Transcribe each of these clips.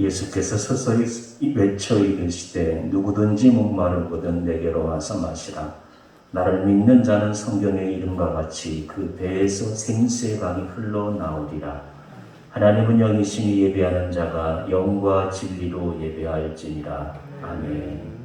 예수께서 서서히 외쳐 이르시되 누구든지 목마르거든 내게로 와서 마시라. 나를 믿는 자는 성경의 이름과 같이 그 배에서 생수의 강이 흘러나오리라. 하나님은 영이시니 예배하는 자가 영과 진리로 예배할지니라. 아멘.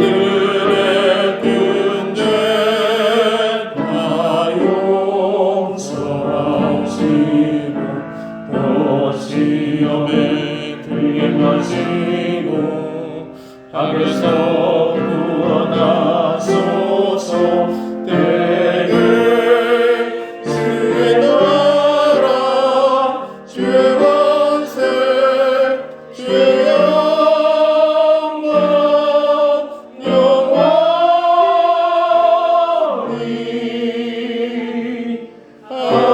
우리들의 끈대 다 용서하시고 또 시험에 들게 하시고 악에서 구원하소서. 주의 나라 주의 권세 주의 영광 영원히 아멘.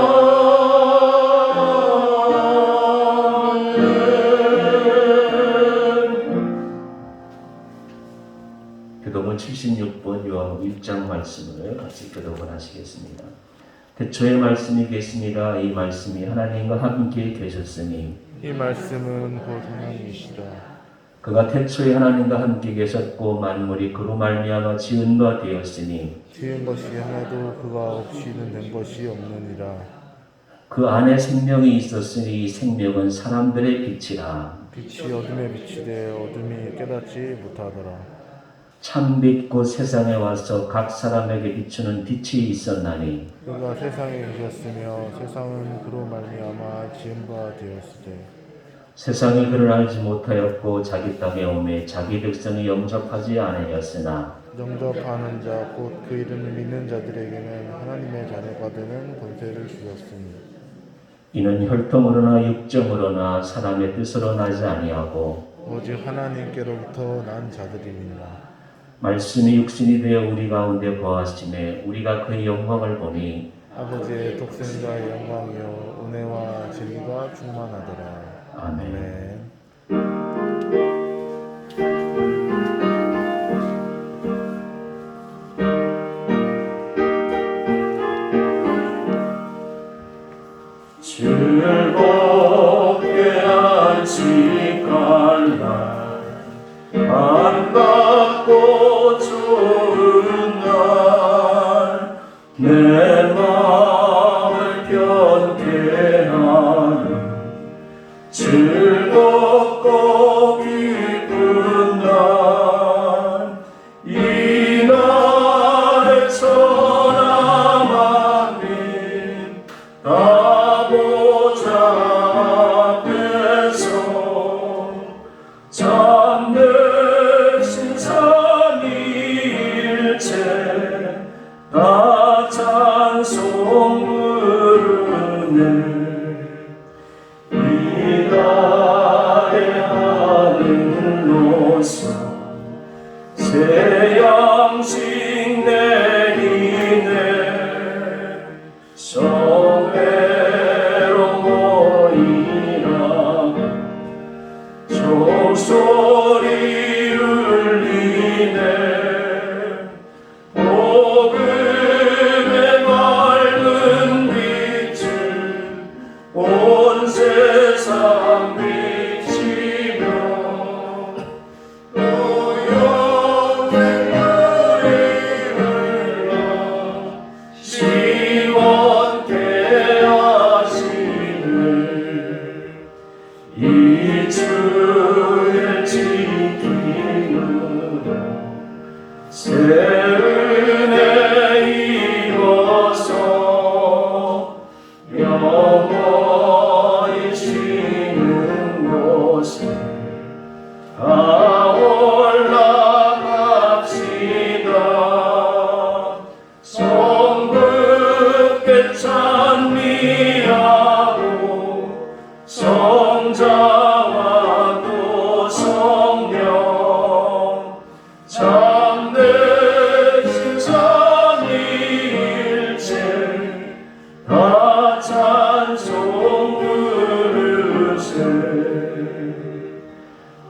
교독은 76번 요한복음 1장 말씀을 같이 교독을 하시겠습니다. 태초에 말씀이 계시니라. 이 말씀이 하나님과 함께 계셨으니 이 말씀은 곧 하나님이시라. 그가 태초에 하나님과 함께 계셨고 만물이 그로 말미암아 지은 바 되었으니 지은 것이 하나도 그가 없이는 된 것이 없느니라. 그 안에 생명이 있었으니 이 생명은 사람들의 빛이라. 빛이 어둠에 비치되 어둠이 깨닫지 못하더라. 참빛 곧 세상에 와서 각 사람에게 비추는 빛이 있었나니 그가 세상에 계셨으며 세상은 그로 말미암아 지은 바 되었으되 세상이 그를 알지 못하였고 자기 땅에 오매 자기 백성이 영접하지 아니하였으나 영접하는 자 곧 그 이름을 믿는 자들에게는 하나님의 자녀가 되는 권세를 주셨으니 이는 혈통으로나 육정으로나 사람의 뜻으로 나지 아니하고 오직 하나님께로부터 난 자들이니라. 말씀이 육신이 되어 우리 가운데 거하심에 우리가 그의 영광을 보니 아버지의 독생자의 영광이요 은혜와 진리가 충만하더라. 아멘. 즐겁게 안식할 날 아름답고 좋은 날 내 마음을 편케 하는 즐겁고 기쁜 날 이 날에 천하 만민 다 보좌 앞에서 참되신 삼위일체 다 찬송 부르네. 이 날에 곳에 다 올라갑시다. 성부께 찬미하고 성자와 또 성령 참되신 삼위일체 다 찬송 부르세.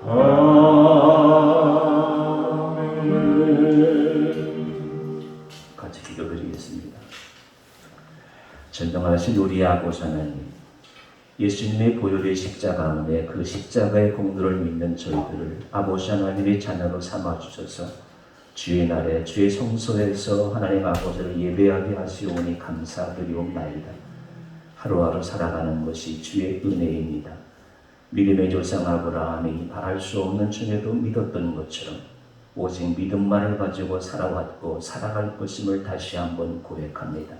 아멘. 같이 기도드리겠습니다. 전능하신 우리 아버지 하나님, 예수님의 보혈의 십자가 안에 그 십자가의 공로를 믿는 저희들을 아버지 하나님의 자녀로 삼아주셔서 주의 날에 주의 성소에서 하나님 아버지를 예배하게 하시오니 감사드리옵나이다. 하루하루 살아가는 것이 주의 은혜입니다. 믿음의 조상 아브라함이 바랄 수 없는 중에도 믿었던 것처럼 오직 믿음만을 가지고 살아왔고 살아갈 것임을 다시 한번 고백합니다.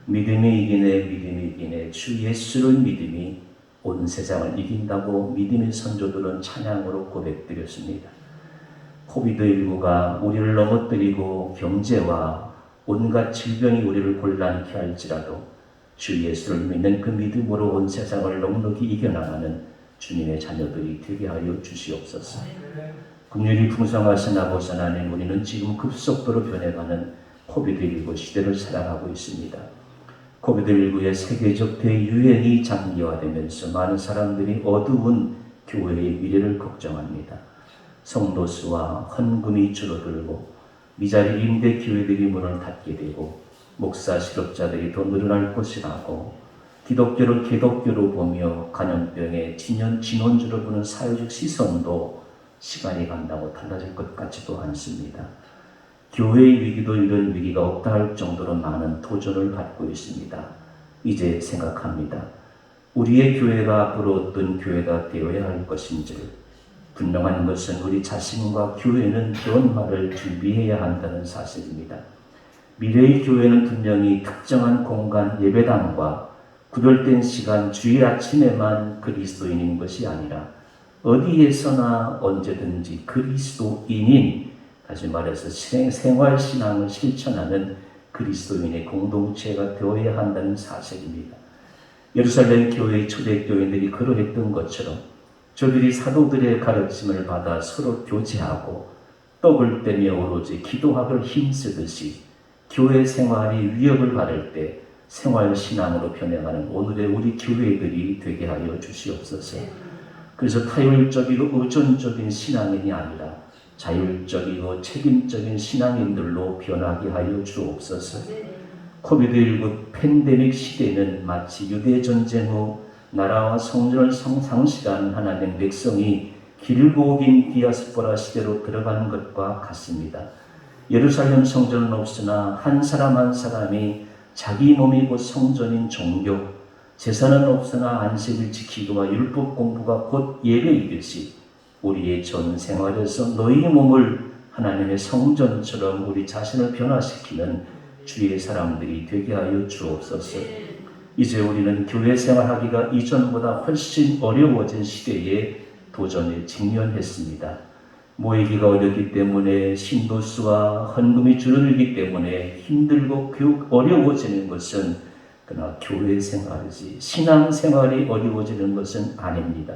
믿음이 이기네 주 예수를 믿음이 온 세상을 이긴다고 믿음의 선조들은 찬양으로 고백드렸습니다. 코비드19가 우리를 넘어뜨리고 경제와 온갖 질병이 우리를 곤란케 할지라도 주 예수를 믿는 그 믿음으로 온 세상을 넉넉히 이겨나가는 주님의 자녀들이 되게 하여 주시옵소서. 긍휼이 풍성하신 아버지 하나님, 우리는 지금 급속도로 변해가는 코비드19 시대를 살아가고 있습니다. 코비드19의 세계적 대유행이 장기화되면서 많은 사람들이 어두운 교회의 미래를 걱정합니다. 성도수와 헌금이 줄어들고 미자리 임대 교회들이 문을 닫게 되고 목사 실업자들이 더 늘어날 것이라고 기독교를 개독교로 보며 간염병의 진원주로 보는 사회적 시선도 시간이 간다고 달라질 것 같지도 않습니다. 교회의 위기도 이런 위기가 없다 할 정도로 많은 도전을 받고 있습니다. 이제 생각합니다. 우리의 교회가 앞으로 어떤 교회가 되어야 할 것인지를. 분명한 것은 우리 자신과 교회는 변화를 준비해야 한다는 사실입니다. 미래의 교회는 분명히 특정한 공간 예배당과 구별된 시간 주일 아침에만 그리스도인인 것이 아니라 어디에서나 언제든지 그리스도인인, 다시 말해서 생활신앙을 실천하는 그리스도인의 공동체가 되어야 한다는 사실입니다. 예루살렘 교회의 초대교인들이 그러했던 것처럼 저들이 사도들의 가르침을 받아 서로 교제하고 떡을 떼며 오로지 기도하기를 힘쓰듯이 교회 생활이 위협을 받을 때 생활신앙으로 변해가는 오늘의 우리 교회들이 되게 하여 주시옵소서. 그래서 타율적이고 의존적인 신앙인이 아니라 자율적이고 책임적인 신앙인들로 변하게 하여 주옵소서. 코비드19 팬데믹 시대는 마치 유대전쟁 후 나라와 성전을 상실한 하나님의 백성이 길고 긴 디아스포라 시대로 들어가는 것과 같습니다. 예루살렘 성전은 없으나 한 사람 한 사람이 자기 몸이 곧 성전인 종교, 제사는 없으나 안식을 지키기와 율법 공부가 곧 예배이듯이 우리의 전 생활에서 너희 몸을 하나님의 성전처럼 우리 자신을 변화시키는 주의 사람들이 되게 하여 주옵소서. 이제 우리는 교회 생활하기가 이전보다 훨씬 어려워진 시대에 도전에 직면했습니다. 모이기가 어렵기 때문에 신도수와 헌금이 줄어들기 때문에 힘들고 어려워지는 것은 그러나 교회 생활이지 신앙 생활이 어려워지는 것은 아닙니다.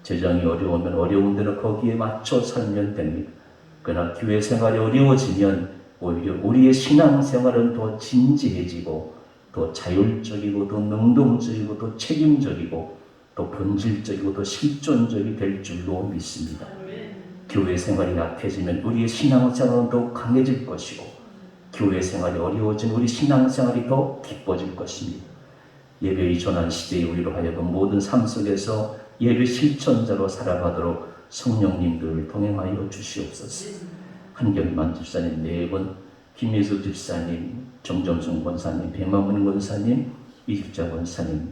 재정이 어려우면 어려운 대로 거기에 맞춰 살면 됩니다. 그러나 교회 생활이 어려워지면 오히려 우리의 신앙 생활은 더 진지해지고 더 자율적이고 더 능동적이고 더 책임적이고 더 본질적이고 더 실존적이 될 줄로 믿습니다. 교회 생활이 약해지면 우리의 신앙생활은 더 강해질 것이고 교회 생활이 어려워진 우리 신앙생활이 더 기뻐질 것입니다. 예배의 전환 시대에 우리로 하여금 모든 삶 속에서 예배 실천자로 살아가도록 성령님들 동행하여 주시옵소서. 한결만 집사님 4분, 김예수 집사님, 정점순 권사님, 백만문 권사님, 이집자 권사님,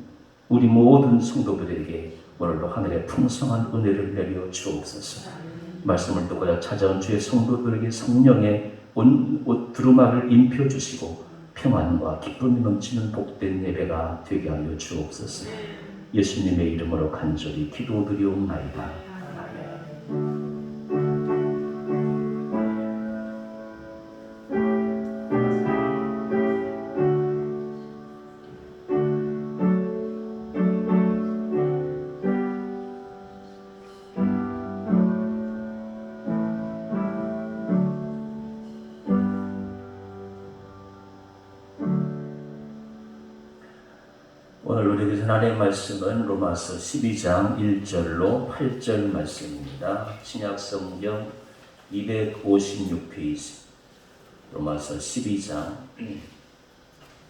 우리 모든 성도들에게 오늘도 하늘의 풍성한 은혜를 내려 주옵소서. 말씀을 듣고자 찾아온 주의 성도들에게 성령의 두루마를 입혀주시고 평안과 기쁨이 넘치는 복된 예배가 되게 하여 주옵소서. 예수님의 이름으로 간절히 기도드리옵나이다. 오늘 우리에게 하나님의 말씀은 로마서 12장 1절로 8절 말씀입니다. 신약성경 256페이지 로마서 12장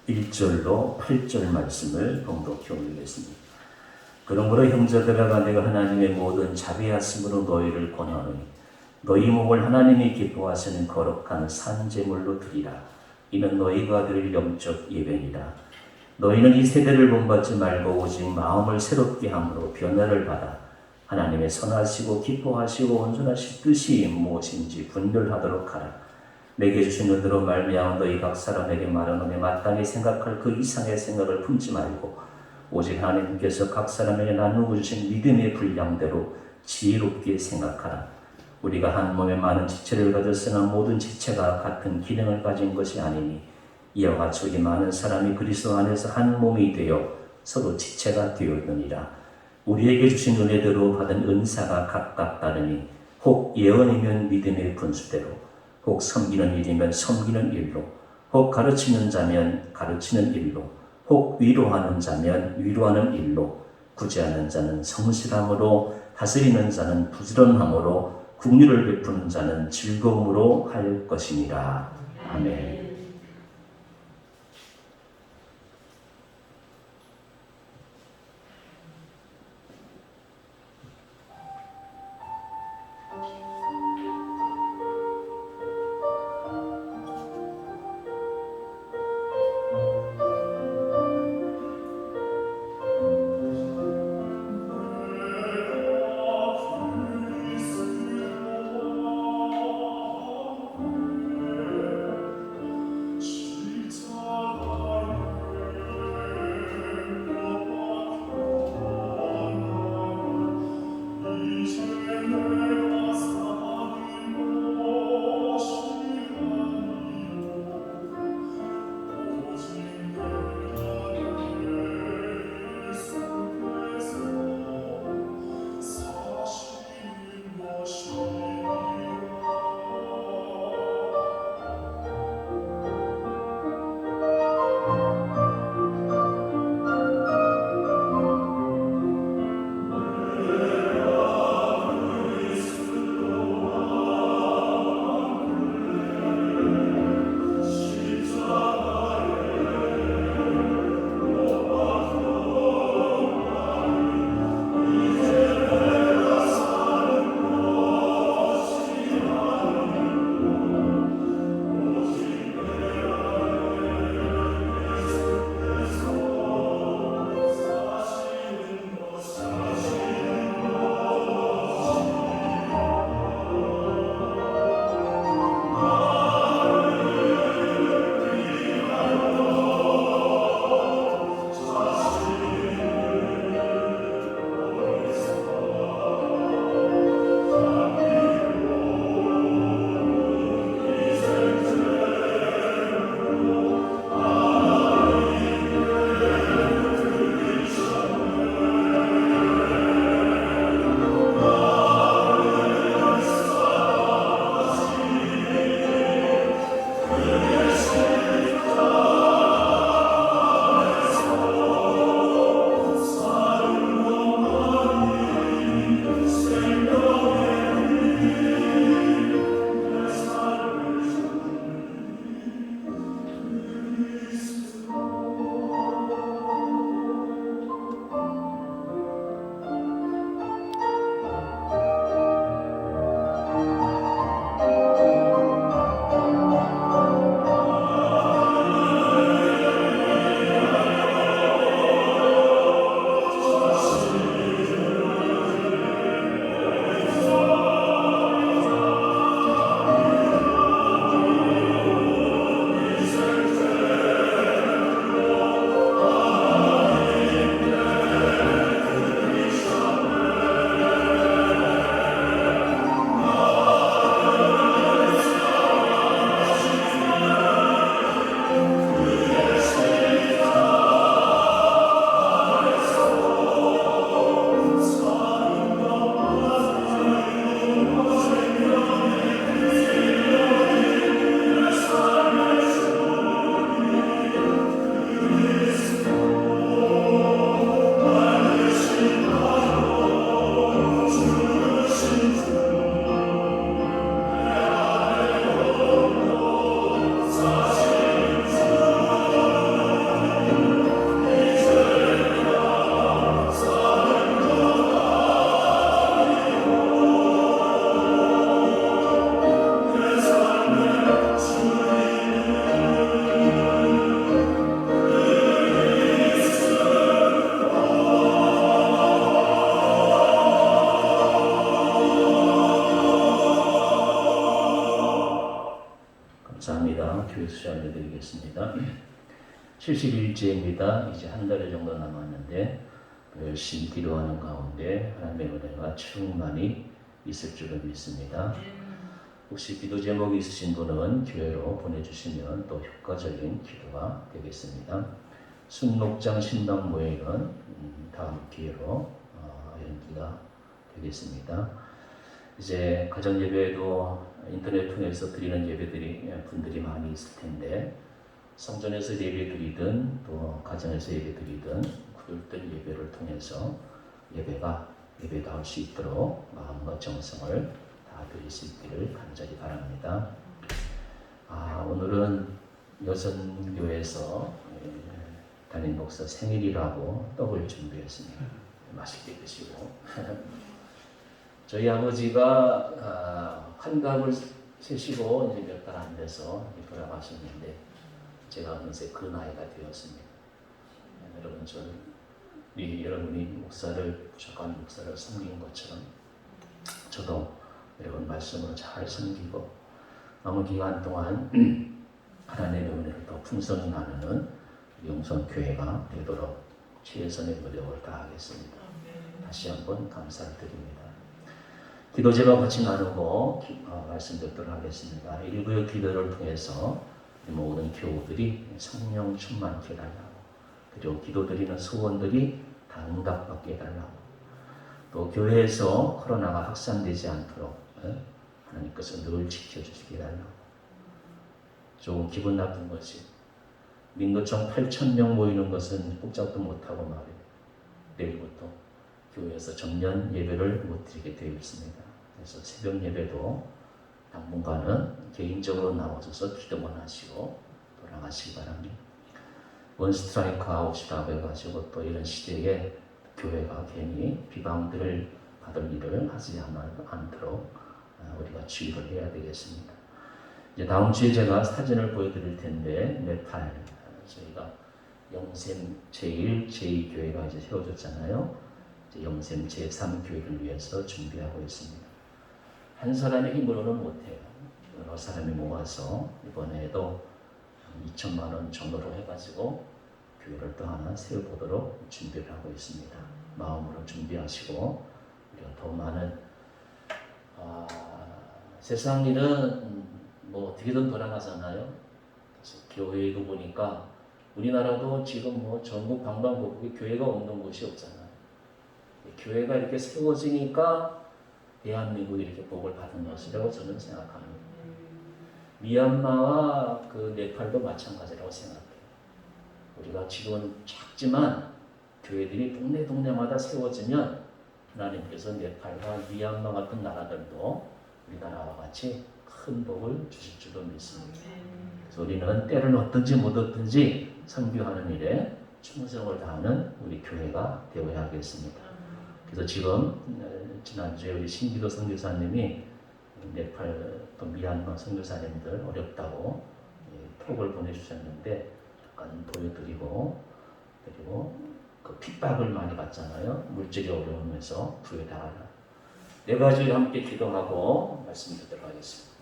1절로 8절 말씀을 봉독해 올리겠습니다. 그러므로 형제들아 내가 하나님의 모든 자비하심으로 너희를 권하노니 너희 몸을 하나님이 기뻐하시는 거룩한 산제물로 드리라. 이는 너희가 드릴 영적 예배니라. 너희는 이 세대를 본받지 말고 오직 마음을 새롭게 함으로 변화를 받아 하나님의 선하시고 기뻐하시고 온전하신 뜻이 무엇인지 분별하도록 하라. 내게 주신 은혜로 말미암아 너희 각 사람에게 말하노니 마땅히 생각할 그 이상의 생각을 품지 말고 오직 하나님께서 각 사람에게 나누어 주신 믿음의 분량대로 지혜롭게 생각하라. 우리가 한 몸에 많은 지체를 가졌으나 모든 지체가 같은 기능을 가진 것이 아니니 이와 같이 우리 많은 사람이 그리스도 안에서 한 몸이 되어 서로 지체가 되었느니라. 우리에게 주신 은혜대로 받은 은사가 각각 다르니 혹 예언이면 믿음의 분수대로, 혹 섬기는 일이면 섬기는 일로, 혹 가르치는 자면 가르치는 일로, 혹 위로하는 자면 위로하는 일로, 구제하는 자는 성실함으로, 다스리는 자는 부지런함으로, 긍휼을 베푸는 자는 즐거움으로 할 것이니라. 아멘. 수양해 드리겠습니다. 70일째입니다. 이제 한 달 정도 남았는데 열심히 기도하는 가운데 하나님의 은혜가 충만히 있을 줄을 믿습니다. 혹시 기도 제목이 있으신 분은 교회로 보내주시면 또 효과적인 기도가 되겠습니다. 순록장 신방 모임은 다음 기회로 연기가 되겠습니다. 이제 가정 예배도 인터넷 통해서 드리는 예배들이 분들이 많이 있을 텐데 성전에서 예배 드리든 또 가정에서 예배 드리든 구별된 예배를 통해서 예배가 할 수 있도록 마음과 정성을 다 드릴 수 있기를 간절히 바랍니다. 오늘은 여선교회에서 담임 목사 생일이라고 떡을 준비했습니다. 맛있게 드시고 저희 아버지가 환갑을 세시고 이제 몇 달 안 돼서 돌아가셨는데 제가 어느새 그 나이가 되었습니다. 여러분 여러분이 부족한 목사를 섬긴 것처럼 저도 여러분 말씀으로 잘 섬기고 남은 기간 동안 하나님의 은혜를 더 풍성히 나누는 영성교회가 되도록 최선의 노력을 다하겠습니다. 다시 한번 감사를 드립니다. 기도 제목 같이 나누고 말씀 듣도록 하겠습니다. 일부의 기도를 통해서 모든 교우들이 성령 충만케 해달라고, 그리고 기도드리는 소원들이 다 응답받게 해달라고, 또 교회에서 코로나가 확산되지 않도록 하나님께서 늘 지켜주시게 해달라고. 조금 기분 나쁜 것이 민도청 8,000명 모이는 것은 꼼짝도 못하고 말이에요. 내일부터 교회에서 정년 예배를 못 드리게 되어 있습니다. 그래서 새벽 예배도 당분간은 개인적으로 나와줘서 기도만 하시고 돌아가시기 바랍니다. 원 스트라이크 아웃이라고 해가지고 또 이런 시대에 교회가 괜히 비방들을 받을 일을 하지 않도록 우리가 주의를 해야 되겠습니다. 이제 다음 주에 제가 사진을 보여드릴 텐데 네팔 저희가 영샘 제1, 제2 교회가 이제 세워졌잖아요. 이제 영샘 제3 교회를 위해서 준비하고 있습니다. 한 사람의 힘으로는 못해요. 여러 사람이 모아서 이번에도 2천만 원 정도로 해가지고 교회를 또 하나 세워보도록 준비를 하고 있습니다. 마음으로 준비하시고 우리가 더 많은 세상 일은 뭐 어떻게든 돌아가잖아요. 그래서 교회도 보니까 우리나라도 지금 뭐 전국 방방곡곡에 교회가 없는 곳이 없잖아요. 교회가 이렇게 세워지니까 대한민국이 이렇게 복을 받은 것이라고 저는 생각합니다. 미얀마와 그 네팔도 마찬가지라고 생각해요. 우리가 지금은 작지만 교회들이 동네마다 세워지면 하나님께서 네팔과 미얀마 같은 나라들도 우리나라와 같이 큰 복을 주실 줄로 믿습니다. 그래서 우리는 때를 얻든지 못 얻든지 선교하는 일에 충성을 다하는 우리 교회가 되어야 하겠습니다. 그래서 지금 지난주에 우리 신기도 선교사님이 네팔 또 미얀마 선교사님들 어렵다고 톡을 보내주셨는데 잠깐 보여드리고, 그리고 그 핍박을 많이 받잖아요. 물질이 어려우면서 구해달라. 네 가지를 함께 기도하고 말씀 듣도록 하겠습니다.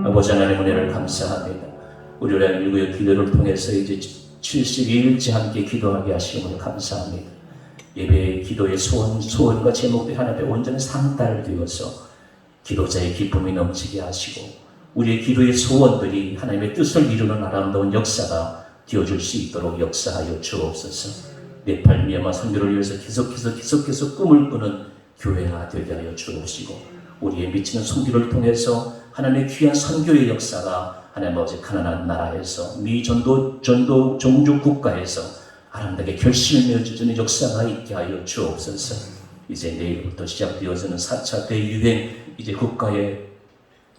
아버지 하나님 은혜를 감사합니다. 우리가 일구의 기도를 통해서 이제 72일째 함께 기도하게 하시므로 감사합니다. 예배의 기도의 소원과 제목들이 하나님의 온전히 상달되어서 기도자의 기쁨이 넘치게 하시고 우리의 기도의 소원들이 하나님의 뜻을 이루는 아름다운 역사가 되어줄 수 있도록 역사하여 주옵소서. 네팔 선교를 위해서 계속해서 꿈을 꾸는 교회가 되게 하여 주옵시고, 우리의 미치는 선교를 통해서 하나님의 귀한 선교의 역사가 하나님 아버지 가난한 나라에서 미 전도 종주 국가에서 아름답게 결실을 맺어주는 역사가 있게 하여 주옵소서. 이제 내일부터 시작되어지는 4차 대유행, 이제 국가의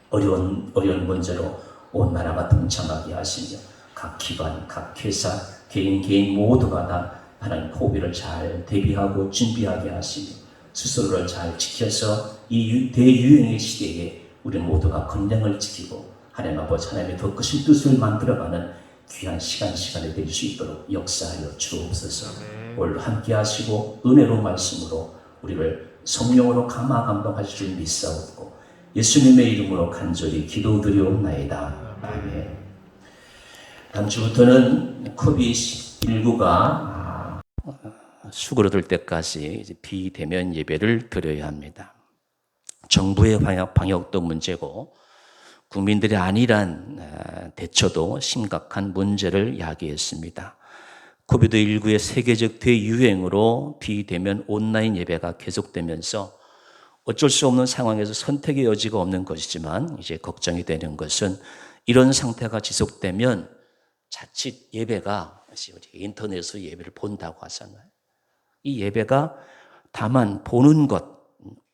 어려운 문제로 온 나라가 동참하게 하시며 각 기관, 각 회사, 개인 모두가 다 하나님 포비를 잘 대비하고 준비하게 하시며 스스로를 잘 지켜서 이 대유행의 시대에 우리 모두가 건강을 지키고 하나님 아버지 하나님의 더 크신 뜻을 만들어가는 귀한 시간이 될 수 있도록 역사하여 주옵소서. 오늘 함께 하시고 은혜로 말씀으로 우리를 성령으로 감화감동하실 줄 믿사옵고 예수님의 이름으로 간절히 기도드리옵나이다. 아멘. 다음 주부터는 코비드19가 수그러들 때까지 이제 비대면 예배를 드려야 합니다. 정부의 방역도 문제고 국민들의 안일한 대처도 심각한 문제를 야기했습니다. 코비드19의 세계적 대유행으로 비대면 온라인 예배가 계속되면서 어쩔 수 없는 상황에서 선택의 여지가 없는 것이지만 이제 걱정이 되는 것은 이런 상태가 지속되면 자칫 예배가 인터넷으로 예배를 본다고 하잖아요. 이 예배가 다만 보는 것,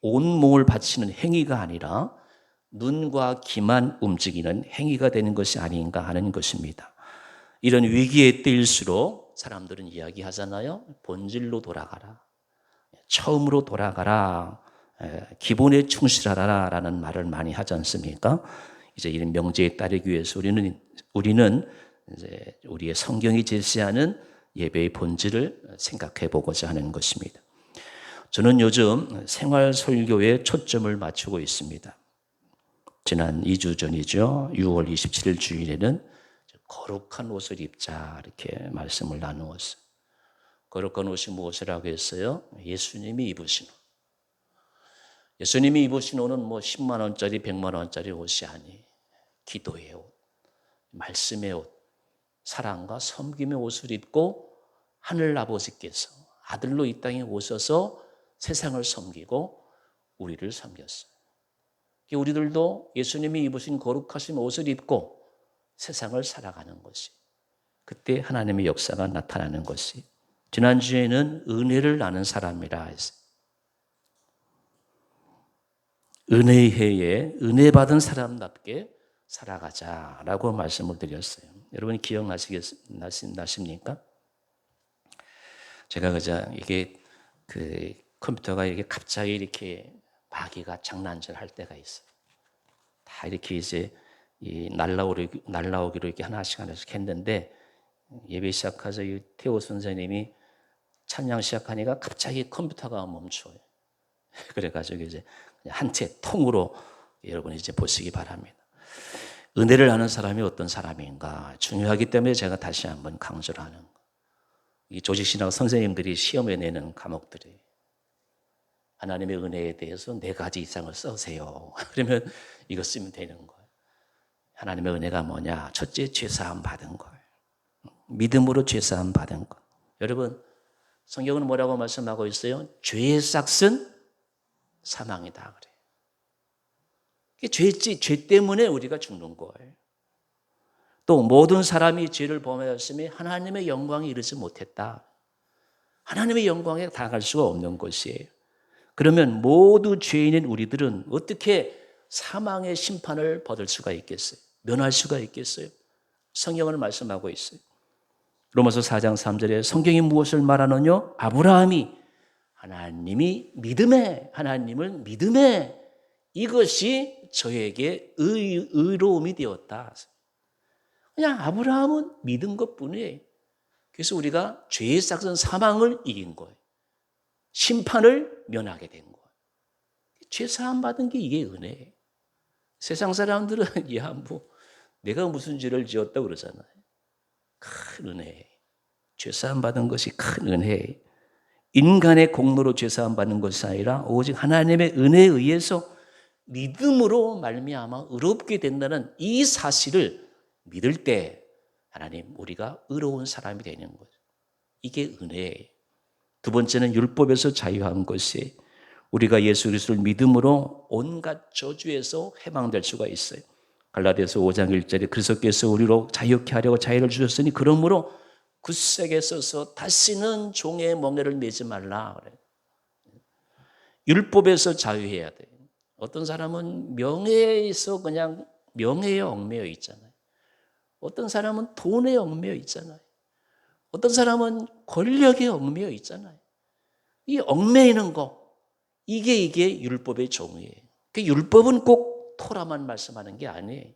온몸을 바치는 행위가 아니라 눈과 귀만 움직이는 행위가 되는 것이 아닌가 하는 것입니다. 이런 위기에 뜨일수록 사람들은 이야기하잖아요. 본질로 돌아가라. 처음으로 돌아가라. 기본에 충실하라 라는 말을 많이 하지 않습니까? 이제 이런 명제에 따르기 위해서 우리는 이제 우리의 성경이 제시하는 예배의 본질을 생각해 보고자 하는 것입니다. 저는 요즘 생활 설교에 초점을 맞추고 있습니다. 지난 2주 전이죠. 6월 27일 주일에는 거룩한 옷을 입자 이렇게 말씀을 나누었어요. 거룩한 옷이 무엇이라고 했어요? 예수님이 입으신 옷. 예수님이 입으신 옷은 10만 원짜리, 100만 원짜리 옷이 아니, 기도의 옷, 말씀의 옷, 사랑과 섬김의 옷을 입고 하늘 아버지께서 아들로 이 땅에 오셔서 세상을 섬기고 우리를 섬겼어요. 우리들도 예수님이 입으신 거룩하신 옷을 입고 세상을 살아가는 것이, 그때 하나님의 역사가 나타나는 것이, 지난주에는 은혜를 나눈 사람이라 했어요. 은혜의 해에 은혜 받은 사람답게 살아가자라고 말씀을 드렸어요. 여러분 기억나십니까? 제가 이게 컴퓨터가 이렇게 갑자기 이렇게 마귀가 장난질 할 때가 있어요. 다 이렇게 이제 날라오기로 이렇게 하나씩 했는데, 예배 시작해서 태호 선생님이 찬양 시작하니까 갑자기 컴퓨터가 멈춰요. 그래가지고 이제 한 채 통으로 여러분이 이제 보시기 바랍니다. 은혜를 아는 사람이 어떤 사람인가 중요하기 때문에 제가 다시 한번 강조를 하는 거. 이 조직신학 선생님들이 시험에 내는 과목들이 하나님의 은혜에 대해서 4가지 이상을 써세요. 그러면 이거 쓰면 되는 거예요. 하나님의 은혜가 뭐냐? 첫째, 죄사함 받은 거예요. 믿음으로 죄사함 받은 것. 여러분, 성경은 뭐라고 말씀하고 있어요? 죄의 싹은 사망이다 그래요. 죄 때문에 우리가 죽는 거예요. 또 모든 사람이 죄를 범하였으며 하나님의 영광에 이르지 못했다. 하나님의 영광에 다가갈 수가 없는 것이에요. 그러면 모두 죄인인 우리들은 어떻게 사망의 심판을 받을 수가 있겠어요? 면할 수가 있겠어요? 성경을 말씀하고 있어요. 로마서 4장 3절에 성경이 무엇을 말하느냐? 아브라함이 하나님을 믿음에 이것이 저에게 의로움이 되었다. 그냥 아브라함은 믿은 것뿐이에요. 그래서 우리가 죄의 싹은 사망을 이긴 거예요. 심판을 면하게 된 거예요. 죄 사함 받은 게 이게 은혜예요. 세상 사람들은 내가 무슨 죄를 지었다고 그러잖아요. 큰 은혜예요. 죄 사함 받은 것이 큰 은혜예요. 인간의 공로로 죄 사함 받는 것이 아니라 오직 하나님의 은혜에 의해서 믿음으로 말미암아 의롭게 된다는 이 사실을 믿을 때 하나님 우리가 의로운 사람이 되는 거죠. 이게 은혜예요. 두 번째는 율법에서 자유한 것이 우리가 예수 그리스도를 믿음으로 온갖 저주에서 해방될 수가 있어요. 갈라디아서 5장 1절에 그리스도께서 우리로 자유케 하려고 자유를 주셨으니 그러므로 굳세게 서서 다시는 종의 멍에를 매지 말라 그래요. 율법에서 자유해야 돼. 어떤 사람은 명예에서 그냥 명예에 얽매여 있잖아요. 어떤 사람은 돈에 얽매여 있잖아요. 어떤 사람은 권력에 얽매여 있잖아요. 이 얽매이는 거 이게 율법의 종이에요. 그 율법은 꼭 토라만 말씀하는 게 아니에요.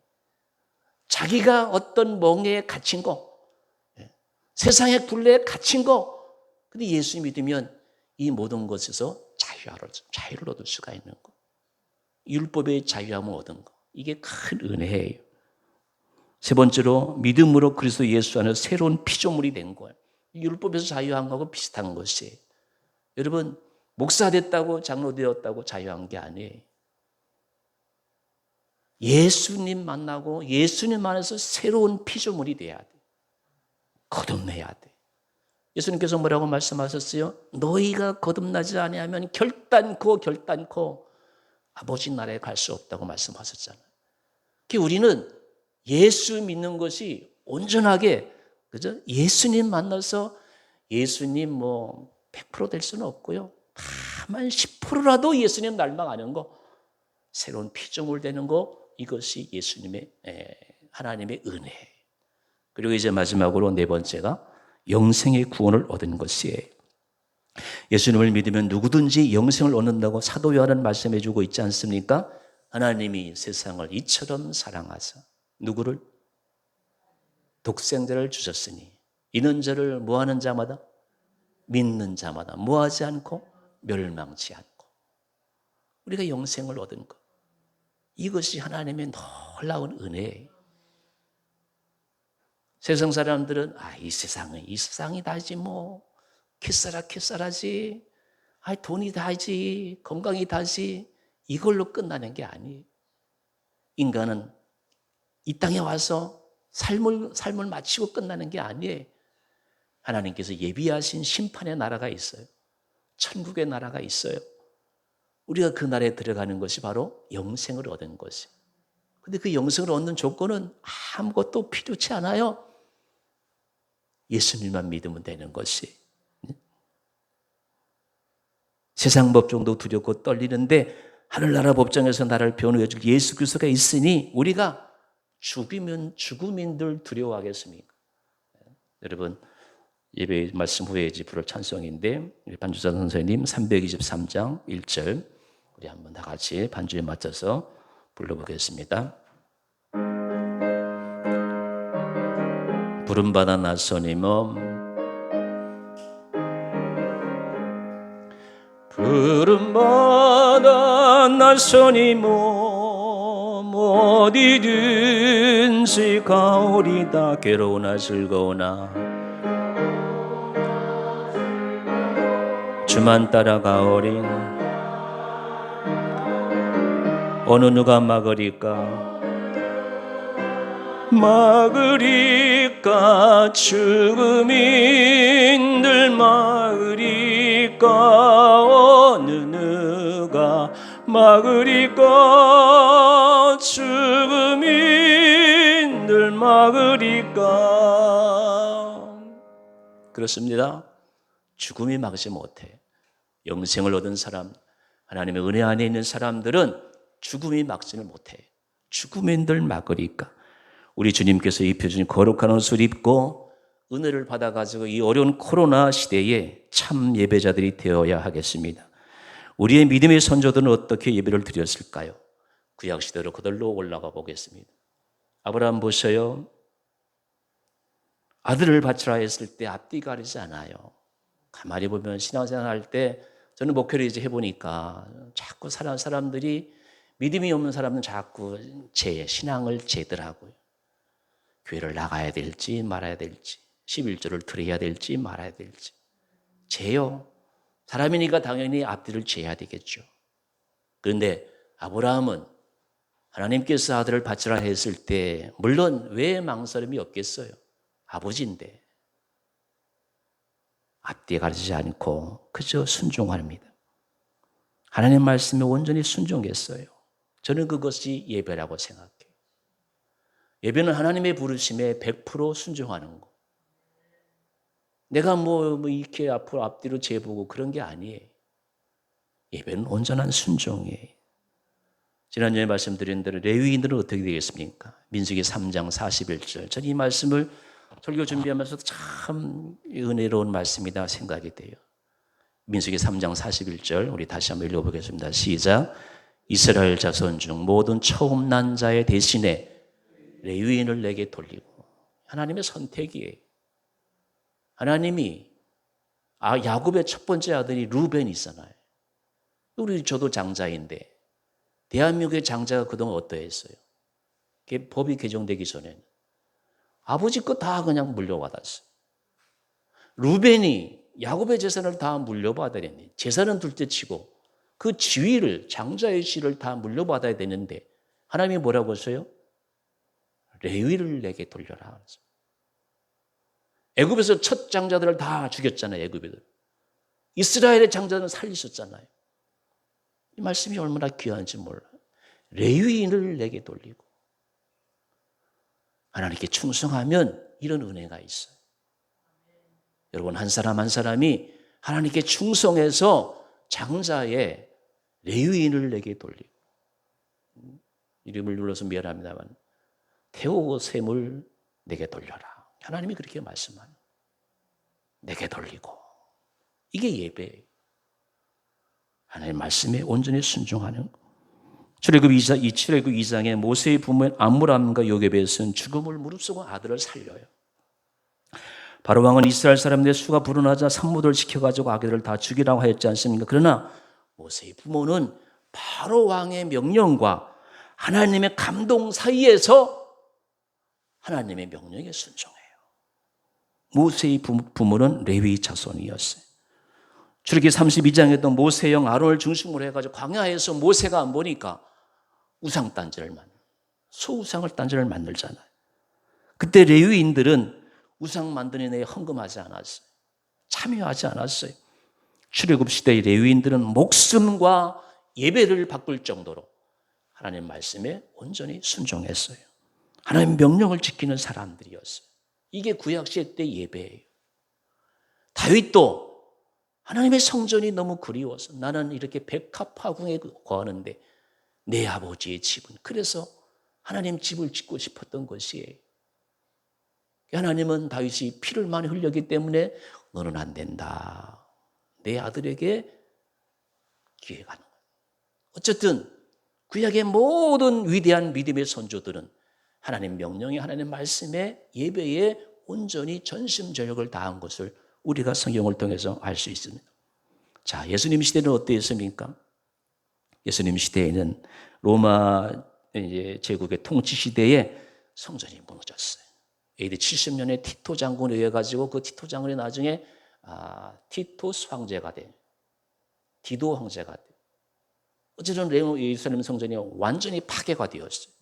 자기가 어떤 멍에에 갇힌 거, 세상의 굴레에 갇힌 거, 근데 예수 믿으면 이 모든 것에서 자유를 얻을 수가 있는 거. 율법의 자유함을 얻은 거. 이게 큰 은혜예요. 세 번째로 믿음으로 그리스도 예수 안에 새로운 피조물이 된 거예요. 율법에서 자유한 거하고 비슷한 것이에요. 여러분 목사 됐다고 장로 되었다고 자유한 게 아니에요. 예수님 만나고 예수님 안에서 새로운 피조물이 돼야 돼. 거듭내야 돼. 예수님께서 뭐라고 말씀하셨어요? 너희가 거듭나지 아니하면 결단코 아버지 나라에 갈 수 없다고 말씀하셨잖아요. 우리는 예수 믿는 것이 온전하게 그죠? 예수님 만나서 예수님 100% 될 수는 없고요. 다만 10%라도 예수님 닮아가는 거, 새로운 피조물 되는 거, 이것이 예수님의 하나님의 은혜. 그리고 이제 마지막으로 네 번째가 영생의 구원을 얻은 것이에요. 예수님을 믿으면 누구든지 영생을 얻는다고 사도 요한은 말씀해 주고 있지 않습니까? 하나님이 세상을 이처럼 사랑하사 누구를? 독생자를 주셨으니 이는 저를 뭐하는 자마다? 믿는 자마다 뭐하지 않고 멸망치 않고 우리가 영생을 얻은 것, 이것이 하나님의 놀라운 은혜예요. 세상 사람들은 이 세상이 다지 키싸라지 돈이 다지 건강이 다지 이걸로 끝나는 게 아니에요. 인간은 이 땅에 와서 삶을 마치고 끝나는 게 아니에요. 하나님께서 예비하신 심판의 나라가 있어요. 천국의 나라가 있어요. 우리가 그 나라에 들어가는 것이 바로 영생을 얻은 것이에요. 근데 그 영생을 얻는 조건은 아무것도 필요치 않아요. 예수님만 믿으면 되는 것이. 세상 법정도 두렵고 떨리는데 하늘나라 법정에서 나를 변호해 줄 예수 그리스도가 있으니 우리가 죽음인들 두려워하겠습니까? 여러분 예배 말씀 후에 지부를 찬송인데 반주자 선생님 323장 1절 우리 한번 다 같이 반주에 맞춰서 불러보겠습니다. 부름받아 나서니 부름받아 나서니 어디든지 가오리다. 괴로우나 즐거우나 주만 따라가오리. 어느 누가 막으리까 죽음인들 막으리까 어느 누가 막으리까 죽음인들 막으리까. 그렇습니다. 죽음이 막지 못해. 영생을 얻은 사람, 하나님의 은혜 안에 있는 사람들은 죽음이 막지를 못해. 죽음인들 막으리까. 우리 주님께서 입혀준 거룩한 옷을 입고 은혜를 받아가지고 이 어려운 코로나 시대에 참 예배자들이 되어야 하겠습니다. 우리의 믿음의 선조들은 어떻게 예배를 드렸을까요? 구약시대로 그들로 올라가 보겠습니다. 아브라함 보셔요. 아들을 바치라 했을 때 앞뒤 가리지 않아요. 가만히 보면 신앙생활 할 때 저는 목회를 이제 해보니까 자꾸 사람들이 믿음이 없는 사람은 자꾸 제 신앙을 재더라고요. 교회를 나가야 될지 말아야 될지 11조를 드려야 될지 말아야 될지 재요. 사람이니까 당연히 앞뒤를 재야 되겠죠. 그런데 아브라함은 하나님께서 아들을 바치라 했을 때 물론 왜 망설임이 없겠어요? 아버지인데 앞뒤에 가르치지 않고 그저 순종합니다. 하나님 말씀에 온전히 순종했어요. 저는 그것이 예배라고 생각해요. 예배는 하나님의 부르심에 100% 순종하는 거. 내가 뭐 이렇게 앞으로 앞뒤로 재보고 그런 게 아니에요. 예배는 온전한 순종이에요. 지난주에 말씀드린 대로 레위인들은 어떻게 되겠습니까? 민수기 3장 41절. 저는 이 말씀을 설교 준비하면서 참 은혜로운 말씀이다 생각이 돼요. 민수기 3장 41절 우리 다시 한번 읽어보겠습니다. 시작. 이스라엘 자손 중 모든 처음 난 자의 대신에 레위인을 내게 돌리고. 하나님의 선택이에요. 하나님이 야곱의 첫 번째 아들이 루벤이 있잖아요. 저도 장자인데 대한민국의 장자가 그동안 어떠했어요? 법이 개정되기 전에는 아버지 거 다 그냥 물려받았어요. 루벤이 야곱의 재산을 다 물려받아야 되는데 재산은 둘째치고 그 지위를 장자의 지위를 다 물려받아야 되는데 하나님이 뭐라고 했어요? 레위를 내게 돌려라. 애굽에서 첫 장자들을 다 죽였잖아요. 애굽애들. 이스라엘의 장자들은 살리셨잖아요. 이 말씀이 얼마나 귀한지 몰라요. 레위인을 내게 돌리고 하나님께 충성하면 이런 은혜가 있어요. 여러분 한 사람 한 사람이 하나님께 충성해서 장자의 레위인을 내게 돌리고 이름을 눌러서 미안합니다만 태우고 샘을 내게 돌려라. 하나님이 그렇게 말씀하는 내게 돌리고 이게 예배예요. 하나님의 말씀에 온전히 순종하는 것. 출애굽 2장에 모세의 부모인 암므람과 요게벳은 죽음을 무릅쓰고 아들을 살려요. 바로 왕은 이스라엘 사람들의 수가 불어나자 산모들을 시켜가지고 아기들을 다 죽이라고 하였지 않습니까? 그러나 모세의 부모는 바로 왕의 명령과 하나님의 감동 사이에서 하나님의 명령에 순종해요. 모세의 부모는 레위 자손이었어요. 출애굽기 32장에도 모세형 아론을 중심으로 해가지고 광야에서 모세가 안 보니까 소우상을 딴지를 만들잖아요. 그때 레위인들은 우상 만드는 데 헌금하지 않았어요. 참여하지 않았어요. 출애굽 시대의 레위인들은 목숨과 예배를 바꿀 정도로 하나님 말씀에 온전히 순종했어요. 하나님 명령을 지키는 사람들이었어요. 이게 구약시대 때 예배예요. 다윗도 하나님의 성전이 너무 그리워서 나는 이렇게 백합화궁에 거하는데 내 아버지의 집은 그래서 하나님 집을 짓고 싶었던 것이에요. 하나님은 다윗이 피를 많이 흘렸기 때문에 너는 안 된다. 내 아들에게 기회가 하는 거예요. 어쨌든 구약의 모든 위대한 믿음의 선조들은 하나님 명령에 하나님 말씀에 예배에 온전히 전심전력을 다한 것을 우리가 성경을 통해서 알 수 있습니다. 자, 예수님 시대는 어땠습니까? 예수님 시대에는 로마 제국의 통치 시대에 성전이 무너졌어요. AD 70년에 티토 장군에 의해 가지고 그 티토 장군이 나중에 티토스 황제가 돼요. 디도 황제가 돼요. 어쨌든 예루살렘 성전이 완전히 파괴가 되었어요.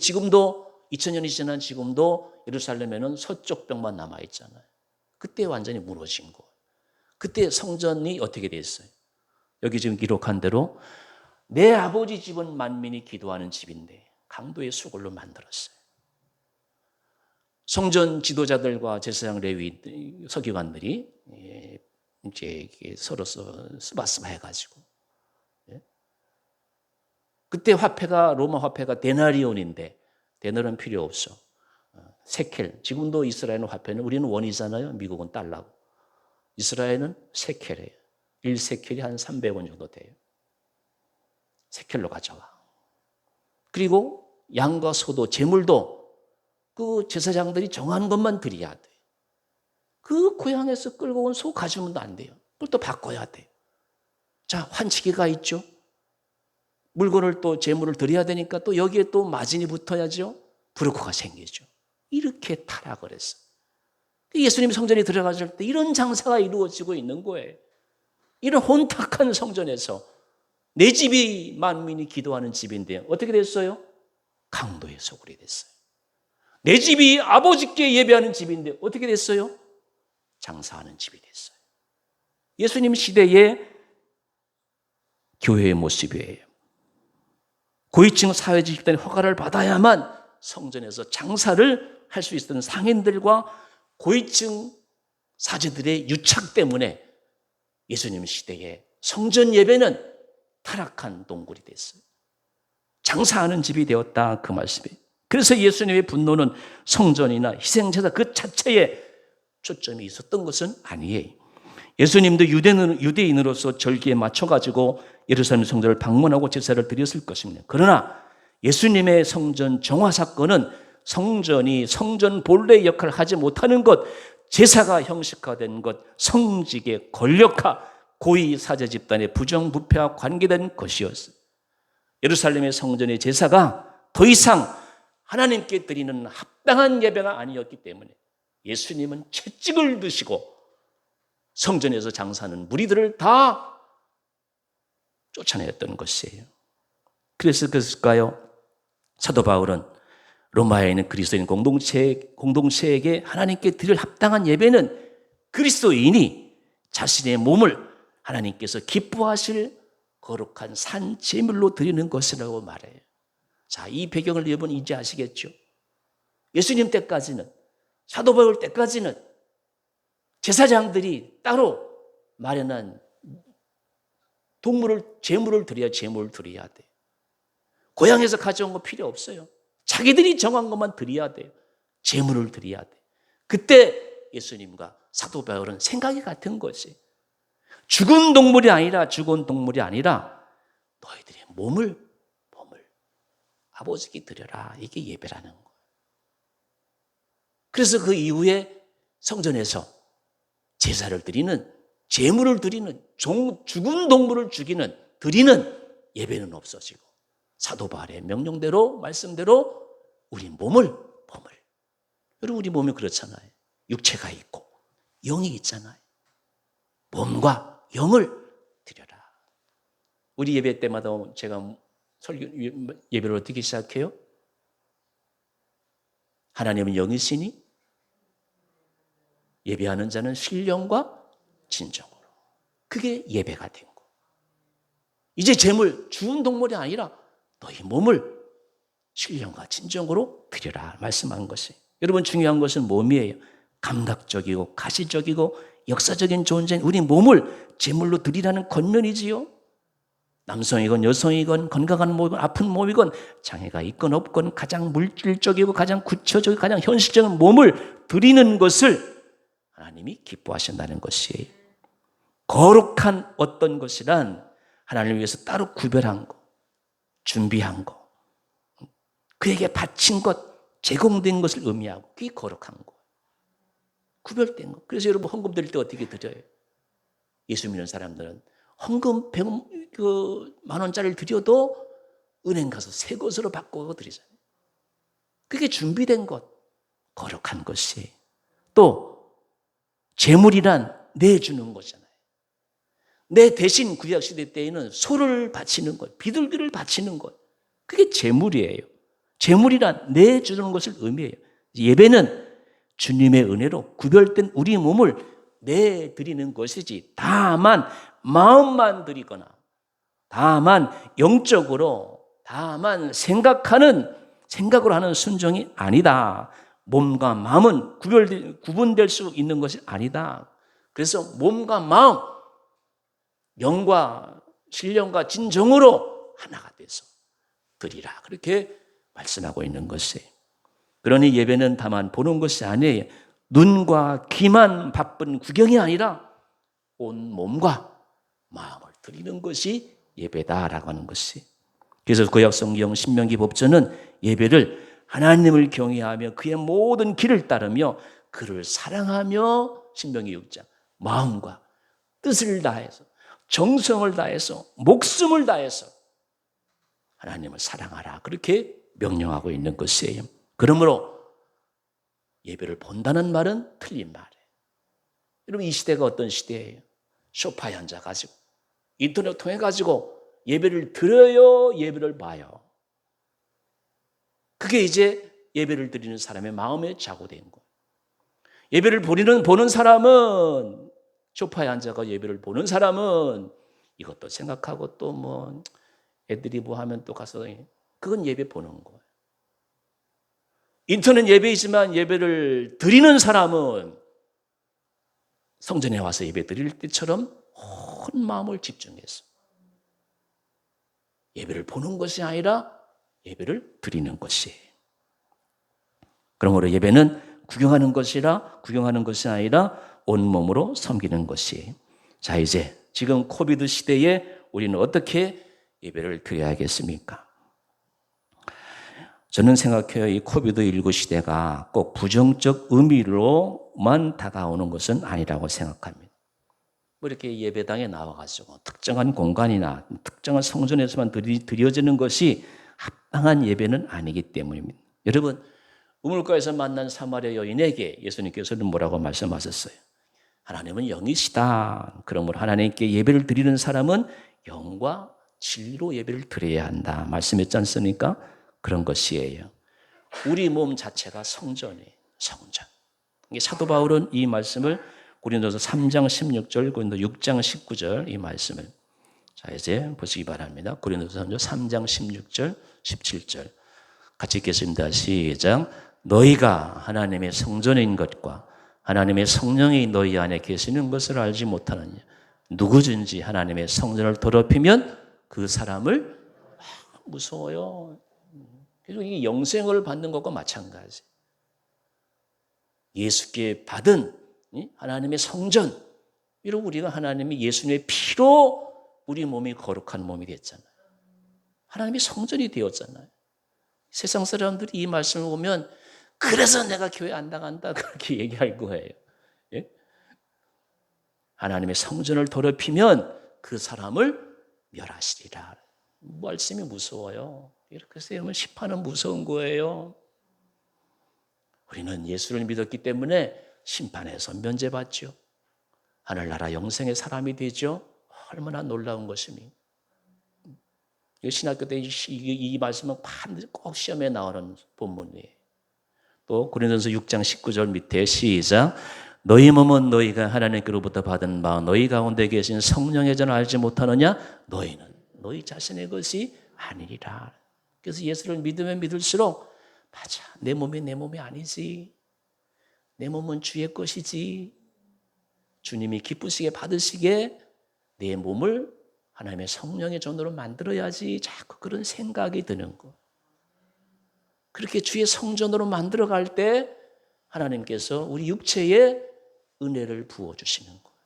지금도 2000년이 지난 지금도 예루살렘에는 서쪽 벽만 남아 있잖아요. 그때 완전히 무너진 거예요. 그때 성전이 어떻게 됐어요? 여기 지금 기록한 대로 내 아버지 집은 만민이 기도하는 집인데 강도의 수골로 만들었어요. 성전 지도자들과 제사장 레위 서기관들이 이제 서로서 스바스바 해가지고 그때 화폐가 로마 화폐가 데나리온인데 데나리온 필요 없어. 세켈. 지금도 이스라엘은 화폐는 우리는 원이잖아요. 미국은 달러고. 이스라엘은 세켈이에요. 1세켈이 한 300원 정도 돼요. 세켈로 가져와. 그리고 양과 소도 제물도 그 제사장들이 정한 것만 드려야 돼. 그 고향에서 끌고 온 소 가지면 안 돼요. 그걸 또 바꿔야 돼. 자, 환치기가 있죠. 물건을 또 제물을 드려야 되니까 또 여기에 또 마진이 붙어야죠. 브로커가 생기죠. 이렇게 타락을 했어. 예수님 성전에 들어가실 때 이런 장사가 이루어지고 있는 거예요. 이런 혼탁한 성전에서 내 집이 만민이 기도하는 집인데 어떻게 됐어요? 강도의 소굴이 됐어요. 내 집이 아버지께 예배하는 집인데 어떻게 됐어요? 장사하는 집이 됐어요. 예수님 시대의 교회의 모습이에요. 고위층 사회주의 집단의 허가를 받아야만 성전에서 장사를 할 수 있었던 상인들과 고위층 사제들의 유착 때문에 예수님 시대의 성전 예배는 타락한 동굴이 됐어요. 장사하는 집이 되었다, 그 말씀이에요. 그래서 예수님의 분노는 성전이나 희생제사 그 자체에 초점이 있었던 것은 아니에요. 예수님도 유대인으로서 절기에 맞춰가지고 예루살렘 성전을 방문하고 제사를 드렸을 것입니다. 그러나 예수님의 성전 정화 사건은 성전이 성전 본래의 역할을 하지 못하는 것, 제사가 형식화된 것, 성직의 권력화, 고위 사제 집단의 부정부패와 관계된 것이었어요. 예루살렘의 성전의 제사가 더 이상 하나님께 드리는 합당한 예배가 아니었기 때문에 예수님은 채찍을 드시고 성전에서 장사하는 무리들을 다 쫓아내었던 것이에요. 그래서 그랬을까요? 사도 바울은 로마에 있는 그리스도인 공동체에게 하나님께 드릴 합당한 예배는 그리스도인이 자신의 몸을 하나님께서 기뻐하실 거룩한 산 제물로 드리는 것이라고 말해요. 자, 이 배경을 여러분 이제 아시겠죠? 예수님 때까지는, 사도 바울 때까지는 제사장들이 따로 마련한 제물을 드려야 돼. 고향에서 가져온 거 필요 없어요. 자기들이 정한 것만 드려야 돼요. 제물을 드려야 돼. 그때 예수님과 사도 바울은 생각이 같은 거지. 죽은 동물이 아니라 너희들의 몸을 아버지께 드려라. 이게 예배라는 거예요. 그래서 그 이후에 성전에서 제사를 드리는, 제물을 드리는, 죽은 동물을 드리는 예배는 없어지고 사도 바울의 명령대로, 말씀대로 우리 몸을 여러분, 우리 몸이 그렇잖아요. 육체가 있고 영이 있잖아요. 몸과 영을 드려라. 우리 예배 때마다 제가 예배를 어떻게 시작해요? 하나님은 영이시니 예배하는 자는 신령과 진정으로. 그게 예배가 된 거. 이제 제물, 죽은 동물이 아니라 너희 몸을 신령과 진정으로 드려라 말씀한 것이. 여러분, 중요한 것은 몸이에요. 감각적이고 가시적이고 역사적인 존재인 우리 몸을 제물로 드리라는 권면이지요. 남성이건 여성이건 건강한 몸이건 아픈 몸이건 장애가 있건 없건 가장 물질적이고 가장 구체적이고 가장 현실적인 몸을 드리는 것을 하나님이 기뻐하신다는 것이, 거룩한 어떤 것이란 하나님을 위해서 따로 구별한 것, 준비한 것, 그에게 바친 것, 제공된 것을 의미하고 그게 거룩한 것, 구별된 것. 그래서 여러분, 헌금 드릴 때 어떻게 드려요? 예수 믿는 사람들은 헌금 10,000원짜리를 드려도 은행 가서 새 것으로 바꾸고 드리잖아요. 그게 준비된 것, 거룩한 것이. 또 제물이란 내주는 거잖아요. 내 대신 구약시대 때에는 소를 바치는 것, 비둘기를 바치는 것, 그게 제물이에요. 제물이란 내주는 것을 의미해요. 예배는 주님의 은혜로 구별된 우리 몸을 내드리는 것이지, 다만 마음만 드리거나 다만 영적으로 다만 생각으로 하는 순종이 아니다. 몸과 마음은 구분될 수 있는 것이 아니다. 그래서 몸과 마음, 영과 신령과 진정으로 하나가 돼서 드리라. 그렇게 말씀하고 있는 것이에요. 그러니 예배는 다만 보는 것이 아니에요. 눈과 귀만 바쁜 구경이 아니라 온 몸과 마음을 드리는 것이 예배다라고 하는 것이. 그래서 구약성경 신명기 법전은 예배를 하나님을 경외하며 그의 모든 길을 따르며 그를 사랑하며, 신명기 6장, 마음과 뜻을 다해서 정성을 다해서 목숨을 다해서 하나님을 사랑하라, 그렇게 명령하고 있는 것이에요. 그러므로 예배를 본다는 말은 틀린 말이에요. 여러분, 이 시대가 어떤 시대예요? 소파에 앉아가지고 인터넷 통해가지고 예배를 들어요, 예배를 봐요. 그게 이제 예배를 드리는 사람의 마음에 작용된 거예요. 예배를 보는 사람은 소파에 앉아가 예배를 보는 사람은 이것도 생각하고 또 뭐 애들이 뭐 하면 또 가서 그건 예배 보는 거예요. 인터넷 예배이지만 예배를 드리는 사람은 성전에 와서 예배 드릴 때처럼 온 마음을 집중해서 예배를 보는 것이 아니라 예배를 드리는 것이에요. 그러므로 예배는 구경하는 것이 아니라 온몸으로 섬기는 것이에요. 자, 이제 지금 코비드 시대에 우리는 어떻게 예배를 드려야겠습니까? 저는 생각해요. 이 코비드19 시대가 꼭 부정적 의미로만 다가오는 것은 아니라고 생각합니다. 뭐 이렇게 예배당에 나와가지고 특정한 공간이나 특정한 성전에서만 드려지는 것이 합당한 예배는 아니기 때문입니다. 여러분, 우물가에서 만난 사마리아 여인에게 예수님께서는 뭐라고 말씀하셨어요? 하나님은 영이시다. 그러므로 하나님께 예배를 드리는 사람은 영과 진리로 예배를 드려야 한다. 말씀했지 않습니까? 그런 것이에요. 우리 몸 자체가 성전이에요. 성전. 사도 바울은 이 말씀을 고린도서 3장 16절, 고린도 6장 19절 이 말씀을 자 이제 보시기 바랍니다. 고린도서 3장 16절, 17절 같이 읽겠습니다. 시작. 너희가 하나님의 성전인 것과 하나님의 성령이 너희 안에 계시는 것을 알지 못하느냐. 누구든지 하나님의 성전을 더럽히면 그 사람을 무서워요. 그래서 이게 영생을 받는 것과 마찬가지. 예수께 받은 하나님의 성전, 이런 우리가 하나님이 예수님의 피로 우리 몸이 거룩한 몸이 됐잖아요. 하나님의 성전이 되었잖아요. 세상 사람들이 이 말씀을 보면 그래서 내가 교회 안 나간다 그렇게 얘기할 거예요. 예? 하나님의 성전을 더럽히면 그 사람을 멸하시리라. 말씀이 무서워요. 이렇게 세우면 심판은 무서운 거예요. 우리는 예수를 믿었기 때문에 심판에서 면제받죠. 하늘나라 영생의 사람이 되죠. 얼마나 놀라운 것입니까? 신학교 때 이 말씀은 반드시 꼭 시험에 나오는 본문이에요. 또 고린도서 6장 19절 밑에 시작. 너희 몸은 너희가 하나님께로부터 받은 바 너희 가운데 계신 성령의 전을 알지 못하느냐? 너희는 너희 자신의 것이 아니리라. 그래서 예수를 믿으면 믿을수록 맞아, 내 몸이 아니지. 내 몸은 주의 것이지. 주님이 기쁘시게 받으시게 내 몸을 하나님의 성령의 전으로 만들어야지. 자꾸 그런 생각이 드는 거. 그렇게 주의 성전으로 만들어갈 때 하나님께서 우리 육체에 은혜를 부어주시는 거예요.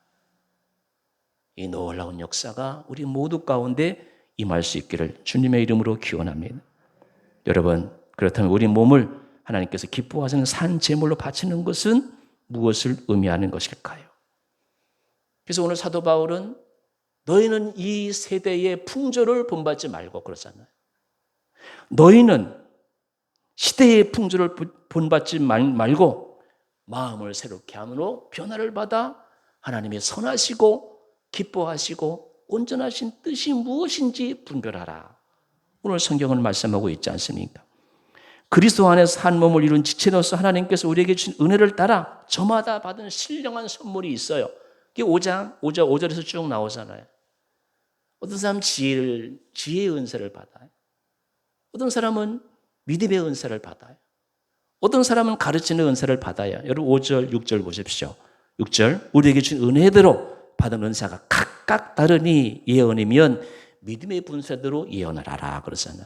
이 놀라운 역사가 우리 모두 가운데 임할 수 있기를 주님의 이름으로 기원합니다. 여러분, 그렇다면 우리 몸을 하나님께서 기뻐하시는 산 제물로 바치는 것은 무엇을 의미하는 것일까요? 그래서 오늘 사도 바울은 너희는 이 세대의 풍조를 본받지 말고 그러잖아요. 너희는 시대의 풍조를 본받지 말고 마음을 새롭게 함으로 변화를 받아 하나님의 선하시고 기뻐하시고 온전하신 뜻이 무엇인지 분별하라. 오늘 성경은 말씀하고 있지 않습니까? 그리스도 안에서 한 몸을 이룬 지체로서 하나님께서 우리에게 주신 은혜를 따라 저마다 받은 신령한 선물이 있어요. 그게 5절에서 쭉 나오잖아요. 어떤 사람은 지혜의 은사를 받아요. 어떤 사람은 믿음의 은사를 받아요. 어떤 사람은 가르치는 은사를 받아요. 여러분 5절, 6절 보십시오. 6절 우리에게 준 은혜대로 받은 은사가 각각 다르니 예언이면 믿음의 분쇄대로 예언을 하라 그러잖아요.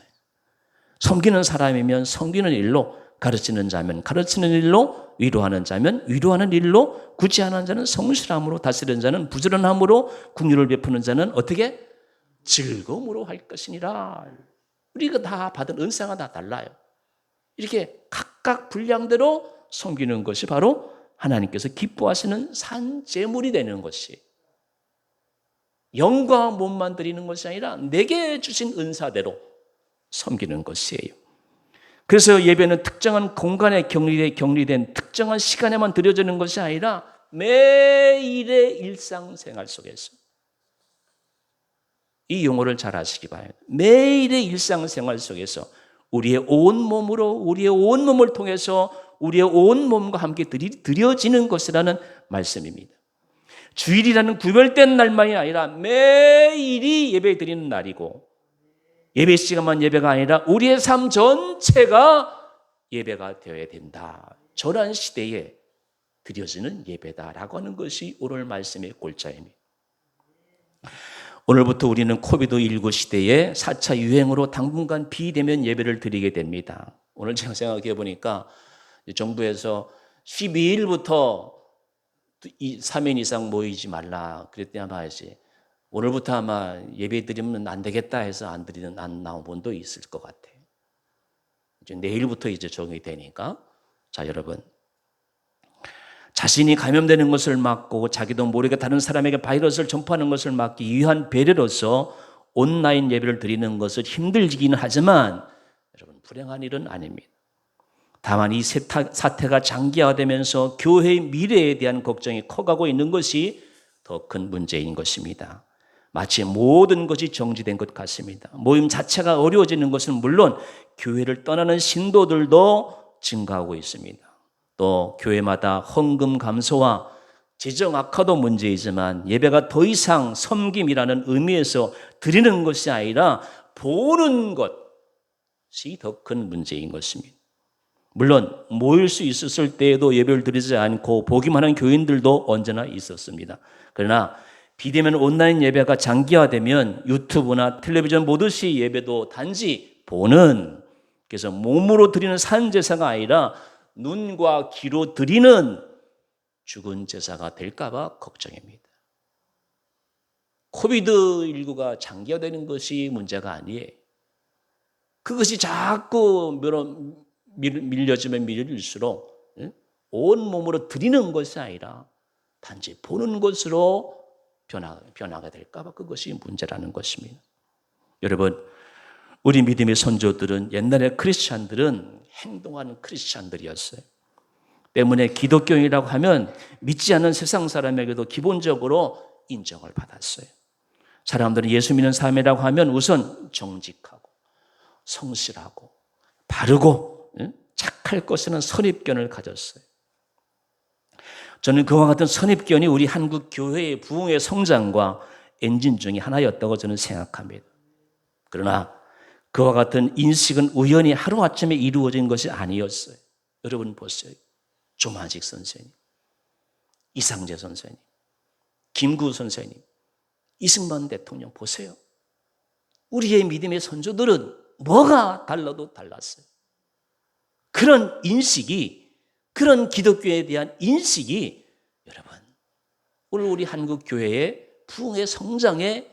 섬기는 사람이면 섬기는 일로, 가르치는 자면 가르치는 일로, 위로하는 자면 위로하는 일로, 구제하는 자는 성실함으로, 다스리는 자는 부지런함으로, 긍휼을 베푸는 자는 어떻게? 즐거움으로 할 것이니라. 우리가 다 받은 은사가 다 달라요. 이렇게 각각 분량대로 섬기는 것이 바로 하나님께서 기뻐하시는 산제물이 되는 것이, 영과 몸만 드리는 것이 아니라 내게 주신 은사대로 섬기는 것이에요. 그래서 예배는 특정한 공간에 격리된 특정한 시간에만 드려지는 것이 아니라 매일의 일상생활 속에서, 이 용어를 잘 아시기 바랍니다. 매일의 일상생활 속에서 우리의 온 몸을 통해서 우리의 온 몸과 함께 드려지는 것이라는 말씀입니다. 주일이라는 구별된 날만이 아니라 매일이 예배 드리는 날이고, 예배 시간만 예배가 아니라 우리의 삶 전체가 예배가 되어야 된다. 저런 시대에 드려지는 예배다라고 하는 것이 오늘 말씀의 골자입니다. 오늘부터 우리는 코비드19 시대에 4차 유행으로 당분간 비대면 예배를 드리게 됩니다. 오늘 제가 생각해 보니까 정부에서 12일부터 3인 이상 모이지 말라 그랬더니 아마 이제 오늘부터 아마 예배 드리면 안 되겠다 해서 안 나온 분도 있을 것 같아요. 이제 내일부터 이제 적용이 되니까. 자, 여러분, 자신이 감염되는 것을 막고 자기도 모르게 다른 사람에게 바이러스를 전파하는 것을 막기 위한 배려로서 온라인 예배를 드리는 것은 힘들기는 하지만 여러분, 불행한 일은 아닙니다. 다만 이 사태가 장기화되면서 교회의 미래에 대한 걱정이 커가고 있는 것이 더 큰 문제인 것입니다. 마치 모든 것이 정지된 것 같습니다. 모임 자체가 어려워지는 것은 물론 교회를 떠나는 신도들도 증가하고 있습니다. 또 교회마다 헌금 감소와 재정 악화도 문제이지만 예배가 더 이상 섬김이라는 의미에서 드리는 것이 아니라 보는 것이 더 큰 문제인 것입니다. 물론 모일 수 있었을 때에도 예배를 드리지 않고 보기만 하는 교인들도 언제나 있었습니다. 그러나 비대면 온라인 예배가 장기화되면 유튜브나 텔레비전 보듯이 예배도 단지 보는, 그래서 몸으로 드리는 산 제사가 아니라 눈과 귀로 드리는 죽은 제사가 될까 봐 걱정입니다. 코비드19가 장기화되는 것이 문제가 아니에요. 그것이 자꾸 밀려지면 밀릴수록 온몸으로 드리는 것이 아니라 단지 보는 것으로 변화가 될까 봐 그것이 문제라는 것입니다. 여러분, 우리 믿음의 선조들은, 옛날에 크리스찬들은 행동하는 크리스찬들이었어요. 때문에 기독교인이라고 하면 믿지 않는 세상 사람에게도 기본적으로 인정을 받았어요. 사람들은 예수 믿는 삶이라고 하면 우선 정직하고 성실하고 바르고 착할 것에는 선입견을 가졌어요. 저는 그와 같은 선입견이 우리 한국 교회의 부흥의 성장과 엔진 중에 하나였다고 저는 생각합니다. 그러나 그와 같은 인식은 우연히 하루아침에 이루어진 것이 아니었어요. 여러분 보세요. 조만식 선생님, 이상재 선생님, 김구 선생님, 이승만 대통령 보세요. 우리의 믿음의 선조들은 뭐가 달라도 달랐어요. 그런 인식이, 그런 기독교에 대한 인식이 여러분, 오늘 우리 한국 교회의 부흥의 성장의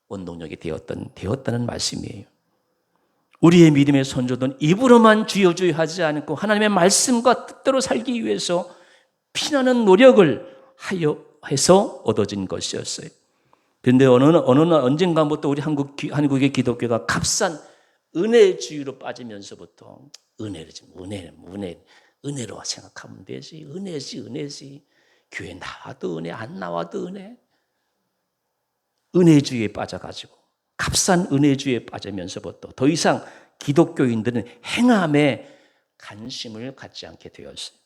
원동력이 되었다는 말씀이에요. 우리의 믿음의 선조들은 입으로만 주여 주여 하지 않고 하나님의 말씀과 뜻대로 살기 위해서 피나는 노력을 해서 얻어진 것이었어요. 그런데 언젠가부터 우리 한국의 기독교가 값싼 은혜주의로 빠지면서부터 은혜로 생각하면 되지. 은혜지. 교회 나와도 은혜, 안 나와도 은혜. 은혜주의에 빠져가지고 값싼 은혜주의에 빠지면서부터 더 이상 기독교인들은 행함에 관심을 갖지 않게 되었어요.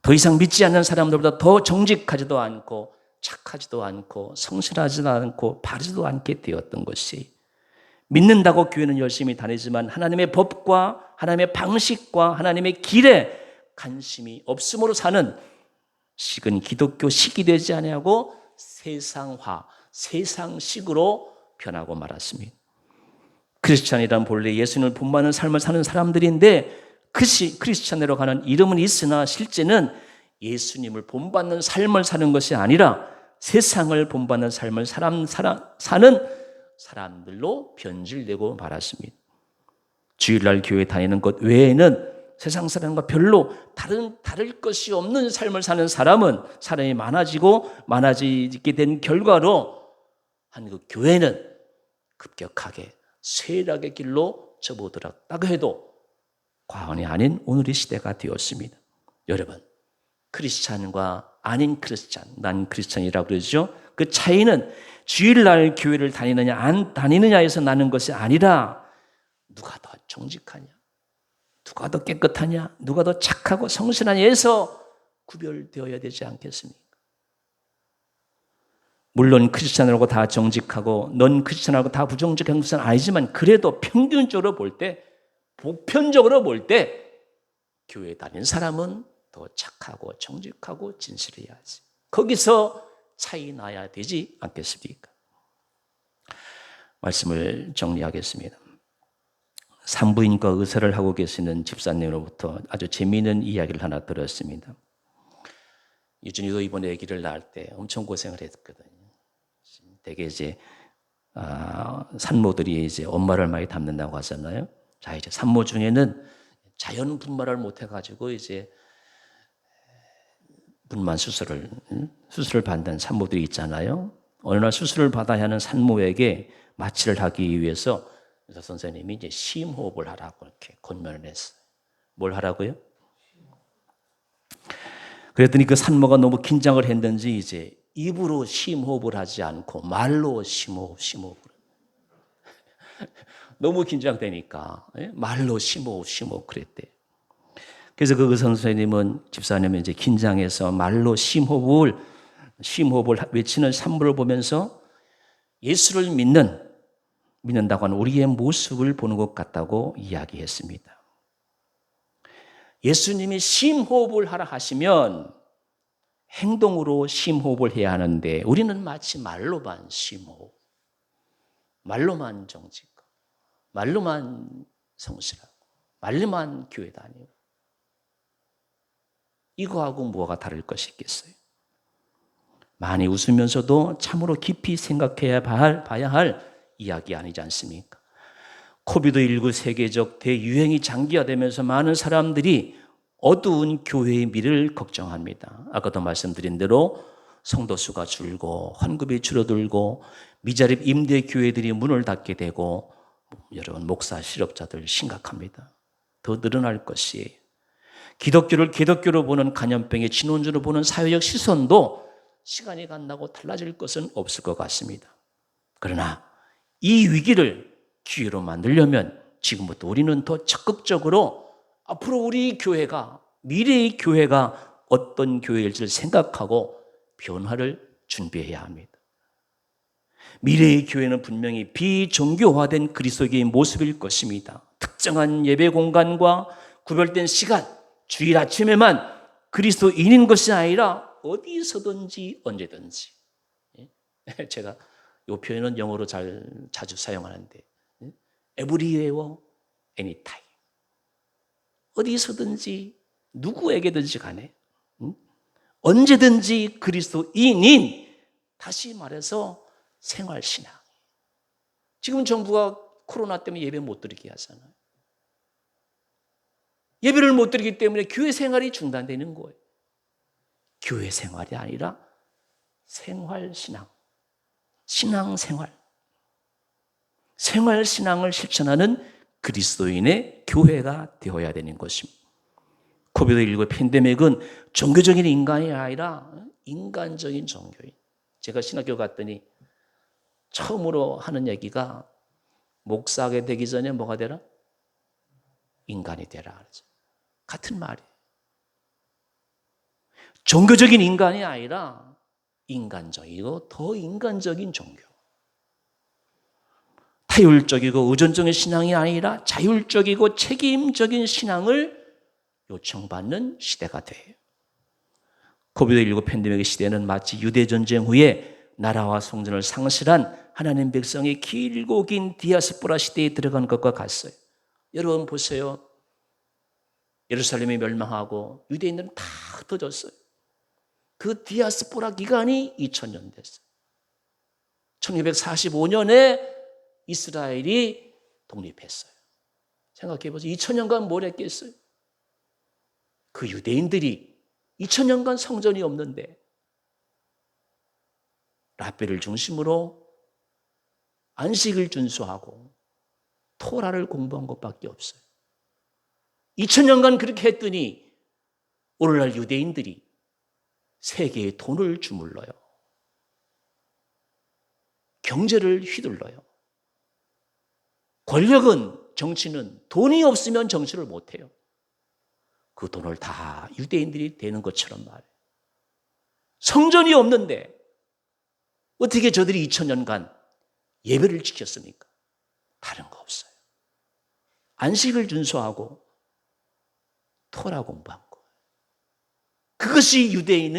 더 이상 믿지 않는 사람들보다 더 정직하지도 않고 착하지도 않고 성실하지도 않고 바르지도 않게 되었던 것이, 믿는다고 교회는 열심히 다니지만 하나님의 법과 하나님의 방식과 하나님의 길에 관심이 없음으로 사는 식은 기독교식이 되지 아니하고 세상화, 세상식으로 변하고 말았습니다. 크리스찬이란 본래 예수님을 본받는 삶을 사는 사람들인데 크리스찬으로 가는 이름은 있으나 실제는 예수님을 본받는 삶을 사는 것이 아니라 세상을 본받는 삶을 사는 사람들로 변질되고 말았습니다. 주일날 교회 다니는 것 외에는 세상 사람과 별로 다를 것이 없는 삶을 사는 사람이 많아지게 된 결과로 한국 교회는 급격하게 쇠락의 길로 접어들었다고 해도 과언이 아닌 오늘의 시대가 되었습니다. 여러분, 크리스찬과 아닌 크리스찬, 난 크리스찬이라고 그러죠. 그 차이는 주일날 교회를 다니느냐 안 다니느냐에서 나는 것이 아니라 누가 더 정직하냐, 누가 더 깨끗하냐, 누가 더 착하고 성실하냐에서 구별되어야 되지 않겠습니까? 물론 크리스찬하고 다 정직하고 넌 크리스찬하고 다 부정직한 것은 아니지만 그래도 평균적으로 볼 때, 보편적으로 볼 때 교회 다니는 사람은 더 착하고 정직하고 진실해야지. 거기서 차이 나야 되지 않겠습니까? 말씀을 정리하겠습니다. 산부인과 의사를 하고 계시는 집사님으로부터 아주 재미있는 이야기를 하나 들었습니다. 유준이도 이번에 아기를 낳을 때 엄청 고생을 했거든요. 되게 이제 산모들이 이제 엄마를 많이 닮는다고 하잖아요. 자, 이제 산모 중에는 자연 분만을 못 해가지고 이제 분만 수술을 받는 산모들이 있잖아요. 어느 날 수술을 받아야 하는 산모에게 마취를 하기 위해서 의사 선생님이 이제 심호흡을 하라고 이렇게 권면을 했어요. 뭘 하라고요? 그랬더니 그 산모가 너무 긴장을 했는지 이제 입으로 심호흡을 하지 않고 말로 심호흡을. 너무 긴장되니까 말로 심호흡 그랬대요. 그래서 그 의사 선생님은 집사님은 이제 긴장해서 말로 심호흡을 외치는 산모를 보면서 예수를 믿는다고 하는 우리의 모습을 보는 것 같다고 이야기했습니다. 예수님이 심호흡을 하라 하시면 행동으로 심호흡을 해야 하는데 우리는 마치 말로만 심호흡, 말로만 정직, 말로만 성실하고 말로만 교회 다니고 이거하고 뭐가 다를 것이 있겠어요? 많이 웃으면서도 참으로 깊이 생각해야 봐야 할 이야기 아니지 않습니까? 코비드19 세계적 대유행이 장기화되면서 많은 사람들이 어두운 교회의 미래를 걱정합니다. 아까도 말씀드린 대로 성도 수가 줄고 환급이 줄어들고 미자립 임대 교회들이 문을 닫게 되고 여러분 목사 실업자들 심각합니다. 더 늘어날 것이에요. 기독교를 기독교로 보는 간염병의 진원주로 보는 사회적 시선도 시간이 간다고 달라질 것은 없을 것 같습니다. 그러나 이 위기를 기회로 만들려면 지금부터 우리는 더 적극적으로 앞으로 우리 교회가 미래의 교회가 어떤 교회일지를 생각하고 변화를 준비해야 합니다. 미래의 교회는 분명히 비종교화된 그리스도교의 모습일 것입니다. 특정한 예배 공간과 구별된 시간, 주일 아침에만 그리스도인인 것이 아니라 어디서든지 언제든지. 제가 이 표현은 영어로 자주 사용하는데 everywhere, anytime. 어디서든지 누구에게든지 간에 언제든지 그리스도인인, 다시 말해서 생활신앙. 지금 정부가 코로나 때문에 예배 못 드리게 하잖아요. 예배를 못 드리기 때문에 교회 생활이 중단되는 거예요. 교회 생활이 아니라 생활신앙, 신앙생활, 생활신앙을 실천하는 그리스도인의 교회가 되어야 되는 것입니다. 코비드19 팬데믹은 종교적인 인간이 아니라 인간적인 종교인. 제가 신학교 갔더니 처음으로 하는 얘기가 목사가 되기 전에 뭐가 되라? 인간이 되라 그러죠. 같은 말이에요. 종교적인 인간이 아니라 인간적이고 더 인간적인 종교. 타율적이고 의존적인 신앙이 아니라 자율적이고 책임적인 신앙을 요청받는 시대가 돼요. 코비드19 팬데믹의 시대는 마치 유대전쟁 후에 나라와 성전을 상실한 하나님 백성의 길고 긴 디아스포라 시대에 들어간 것과 같아요. 여러분 보세요. 예루살렘이 멸망하고 유대인들은 다 흩어졌어요. 그 디아스포라 기간이 2000년 됐어요. 1245년에 이스라엘이 독립했어요. 생각해보세요. 2000년간 뭘 했겠어요? 그 유대인들이 2000년간 성전이 없는데 랍비를 중심으로 안식을 준수하고 토라를 공부한 것밖에 없어요. 2000년간 그렇게 했더니 오늘날 유대인들이 세계에 돈을 주물러요. 경제를 휘둘러요. 권력은, 정치는 돈이 없으면 정치를 못해요. 그 돈을 다 유대인들이 되는 것처럼 말해요. 성전이 없는데 어떻게 저들이 2000년간 예배를 지켰습니까? 다른 거 없어요. 안식을 준수하고 토라 공부한 거. 그것이 유대인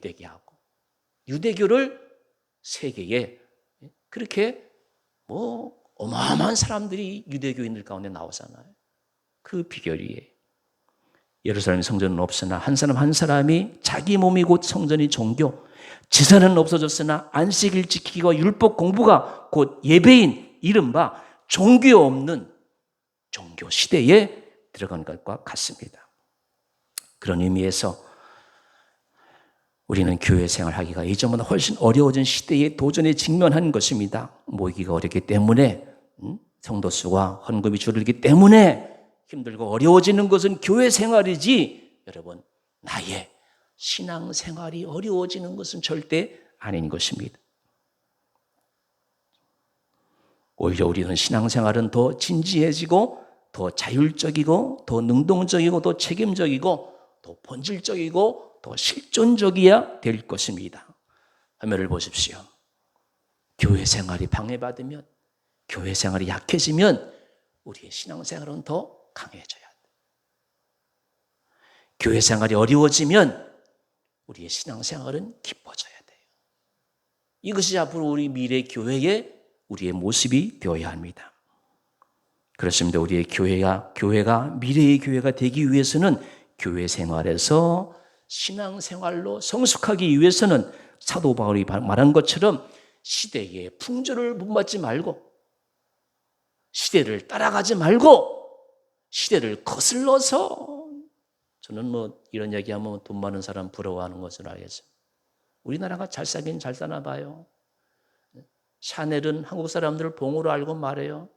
되게 하고 유대교를 세계에 그렇게 어마어마한 사람들이 유대교인들 가운데 나오잖아요. 그 비결이에요. 예루살렘 성전은 없으나 한 사람 한 사람이 자기 몸이 곧 성전이 종교, 제사는 없어졌으나 안식일 지키기와 율법 공부가 곧 예배인 이른바 종교 없는 종교 시대에 들어간 것과 같습니다. 그런 의미에서 우리는 교회 생활하기가 예전보다 훨씬 어려워진 시대에 도전에 직면한 것입니다. 모이기가 어렵기 때문에 성도 수가 헌금이 줄어들기 때문에 힘들고 어려워지는 것은 교회 생활이지 여러분 나의 신앙 생활이 어려워지는 것은 절대 아닌 것입니다. 오히려 우리는 신앙 생활은 더 진지해지고 더 자율적이고 더 능동적이고 더 책임적이고 더 본질적이고 더 실존적이어야 될 것입니다. 화면을 보십시오. 교회 생활이 방해받으면 교회 생활이 약해지면 우리의 신앙 생활은 더 강해져야 돼. 교회 생활이 어려워지면 우리의 신앙 생활은 깊어져야 돼요. 이것이 앞으로 우리 미래 교회의 우리의 모습이 되어야 합니다. 그렇습니다. 우리의 교회가 미래의 교회가 되기 위해서는 교회 생활에서 신앙 생활로 성숙하기 위해서는 사도 바울이 말한 것처럼 시대의 풍조를 본받지 말고 시대를 따라가지 말고 시대를 거슬러서 저는 이런 얘기하면 돈 많은 사람 부러워하는 것을 알겠어요. 우리나라가 잘 사긴 잘 사나 봐요. 샤넬은 한국 사람들을 봉으로 알고 말해요.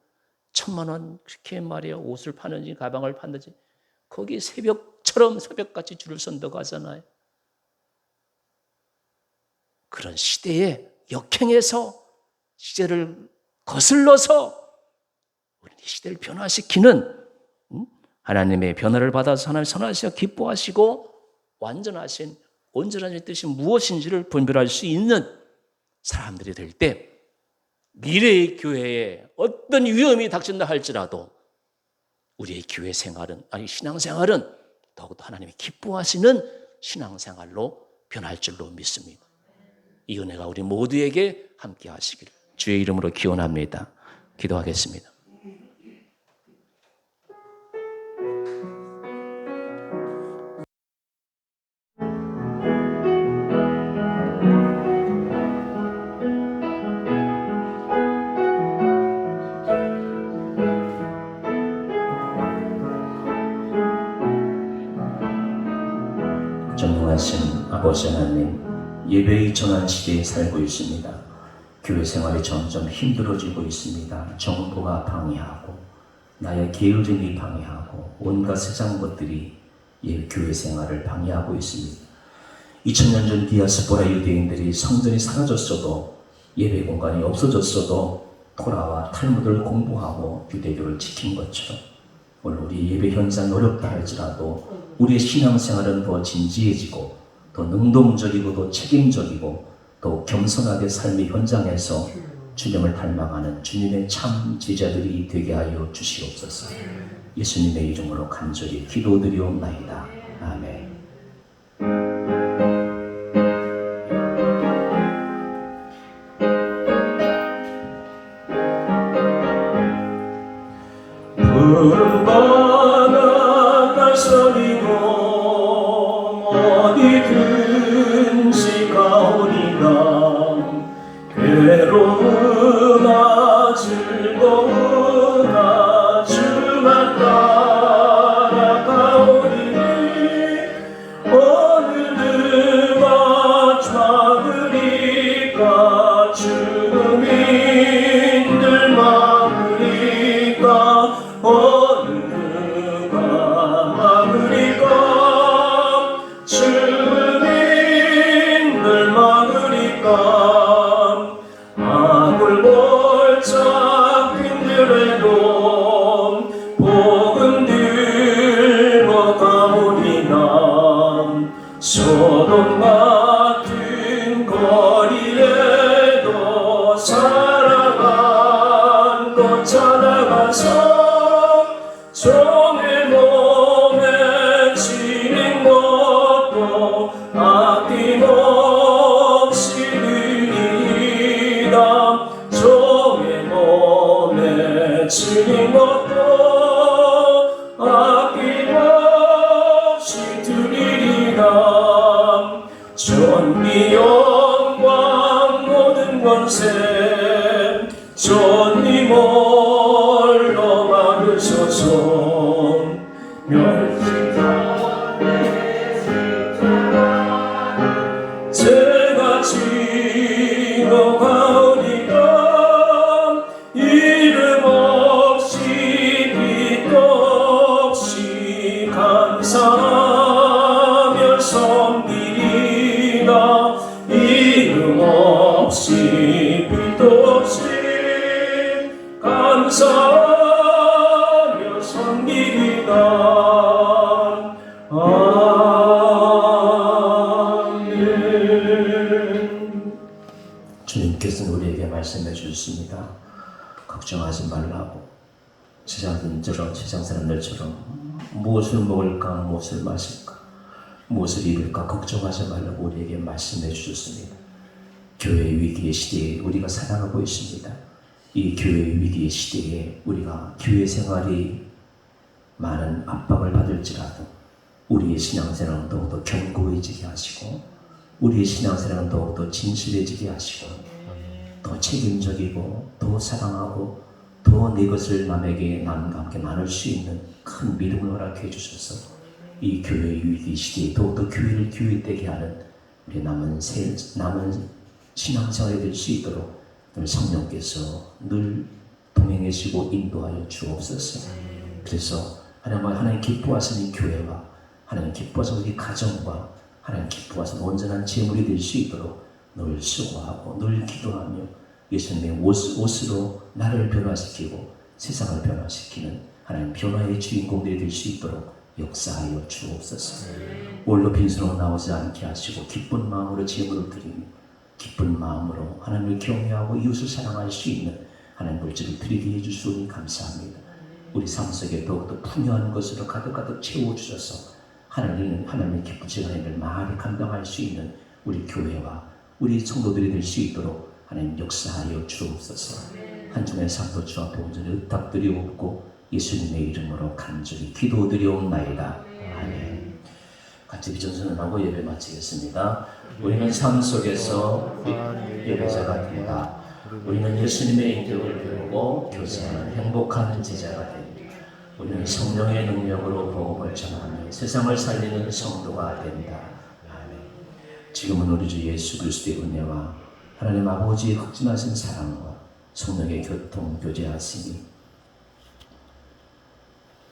1000만 원 그렇게 말이에요. 옷을 파는지 가방을 파는지 거기 새벽처럼 새벽같이 줄을 선다고 하잖아요. 그런 시대에 역행해서 시대를 거슬러서 우리 시대를 변화시키는 하나님의 변화를 받아서 하나님 선하시고 기뻐하시고 완전하신 온전한 뜻이 무엇인지를 분별할 수 있는 사람들이 될 때 미래의 교회에 어떤 위험이 닥친다 할지라도 우리의 교회 생활은 신앙생활은 더욱더 하나님이 기뻐하시는 신앙생활로 변할 줄로 믿습니다. 이 은혜가 우리 모두에게 함께 하시기를 주의 이름으로 기원합니다. 기도하겠습니다. 전능하신 아버지 하나님, 예배의 전환 시대에 살고 있습니다. 교회 생활이 점점 힘들어지고 있습니다. 정보가 방해하고 나의 게으름이 방해하고 온갖 세상 것들이 교회 생활을 방해하고 있습니다. 2000년 전 디아스포라 유대인들이 성전이 사라졌어도 예배 공간이 없어졌어도 토라와 탈무드를 공부하고 유대교를 지킨 것처럼 오늘 우리 예배 현장이 어렵다 할지라도 우리의 신앙생활은 더 진지해지고 더 능동적이고 더 책임적이고 더 겸손하게 삶의 현장에서 주님을 닮아가는 주님의 참 제자들이 되게 하여 주시옵소서. 예수님의 이름으로 간절히 기도드리옵나이다. 아멘. 푸른 바다 갈서리고 어디든지 가오리가 괴로우나 즐거우나 주만 따라가오리니 어느 누가 막으리까 주민들 막으리까 어느 누가 막으리까 주민들 막으리까 악을 골짝 힘들어도 복음 들고 가오리나 소돔 같은 거리 전비 영광 모든 권세 전이 홀로 받으소서. 제가 지어가오니까 이름 없이 빛도 없이 감사하며 섬기리라. 이름 없이 빛도 없이 감사하며 섬기리라. 주님께서는 우리에게 말씀해 주셨습니다. 걱정하지 말라고. 세상 사람들처럼 무엇을 먹을까, 무엇을 마실까, 무엇을 입을까 걱정하지 말라고 우리에게 말씀해 주셨습니다. 교회 위기의 시대에 우리가 살아가고 있습니다. 이 교회 위기의 시대에 우리가 교회 생활이 많은 압박을 받을지라도 우리의 신앙생활은 더욱더 견고해지게 하시고 우리의 신앙생활은 더욱더 진실해지게 하시고 더 책임적이고 더 사랑하고 더 내 것을 남과 함께 나눌 수 있는 큰 믿음을 허락해 주셔서 이 교회 위기 시대에 더욱더 교회를 교회되게 하는 우리 남은 신앙생활이 될 수 있도록 성령께서 늘 동행하시고 인도하여 주옵소서. 그래서 하나님 기뻐하시는 이 교회와 하나님 기뻐하시는 우리 가정과 하나님 기뻐하시는 온전한 제물이 될 수 있도록 늘 수고하고 늘 기도하며 예수님의 옷으로 나를 변화시키고 세상을 변화시키는 하나님 변화의 주인공들이 될 수 있도록 역사하여 주옵소서. 올로 빈손으로 나오지 않게 하시고 기쁜 마음으로 제물을 드리며 기쁜 마음으로 하나님을 경외하고 이웃을 사랑할 수 있는 하나님 물질을 드리게 해주시니 감사합니다. 우리 삶 속에 더욱더 풍요한 것으로 가득가득 채워주셔서 하나님의 기쁘신 하나님을 많이 감당할 수 있는 우리 교회와 우리 성도들이 될 수 있도록 하나님 역사하여 주옵소서. 한 주의 삶도 주 앞에 온전히 의탁드리옵고 예수님의 이름으로 간절히 기도드리옵나이다. 아멘. 같이 비전선언하고 예배 마치겠습니다. 우리는 삶 속에서 예배자가 된다. 우리는 예수님의 인격을 배우고 교제하는 행복한 제자가 됩니다. 우리는 성령의 능력으로 복음을 전하며 세상을 살리는 성도가 된다. 아멘. 지금은 우리 주 예수 그리스도의 은혜와 하나님 아버지의 극진하신 사랑과 성령의 교제하심이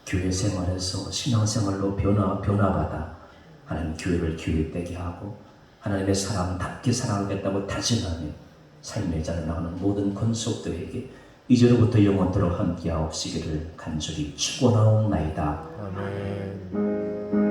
교회 생활에서 신앙생활로 변화받아 하나님 교회를 교회되게 하고 하나님의 사람답게 살아가겠다고 다짐하며 삶의 자를 나가는 모든 권속들에게 이제로부터 영원토록 함께하옵시기를 간절히 축원하옵나이다. 아멘.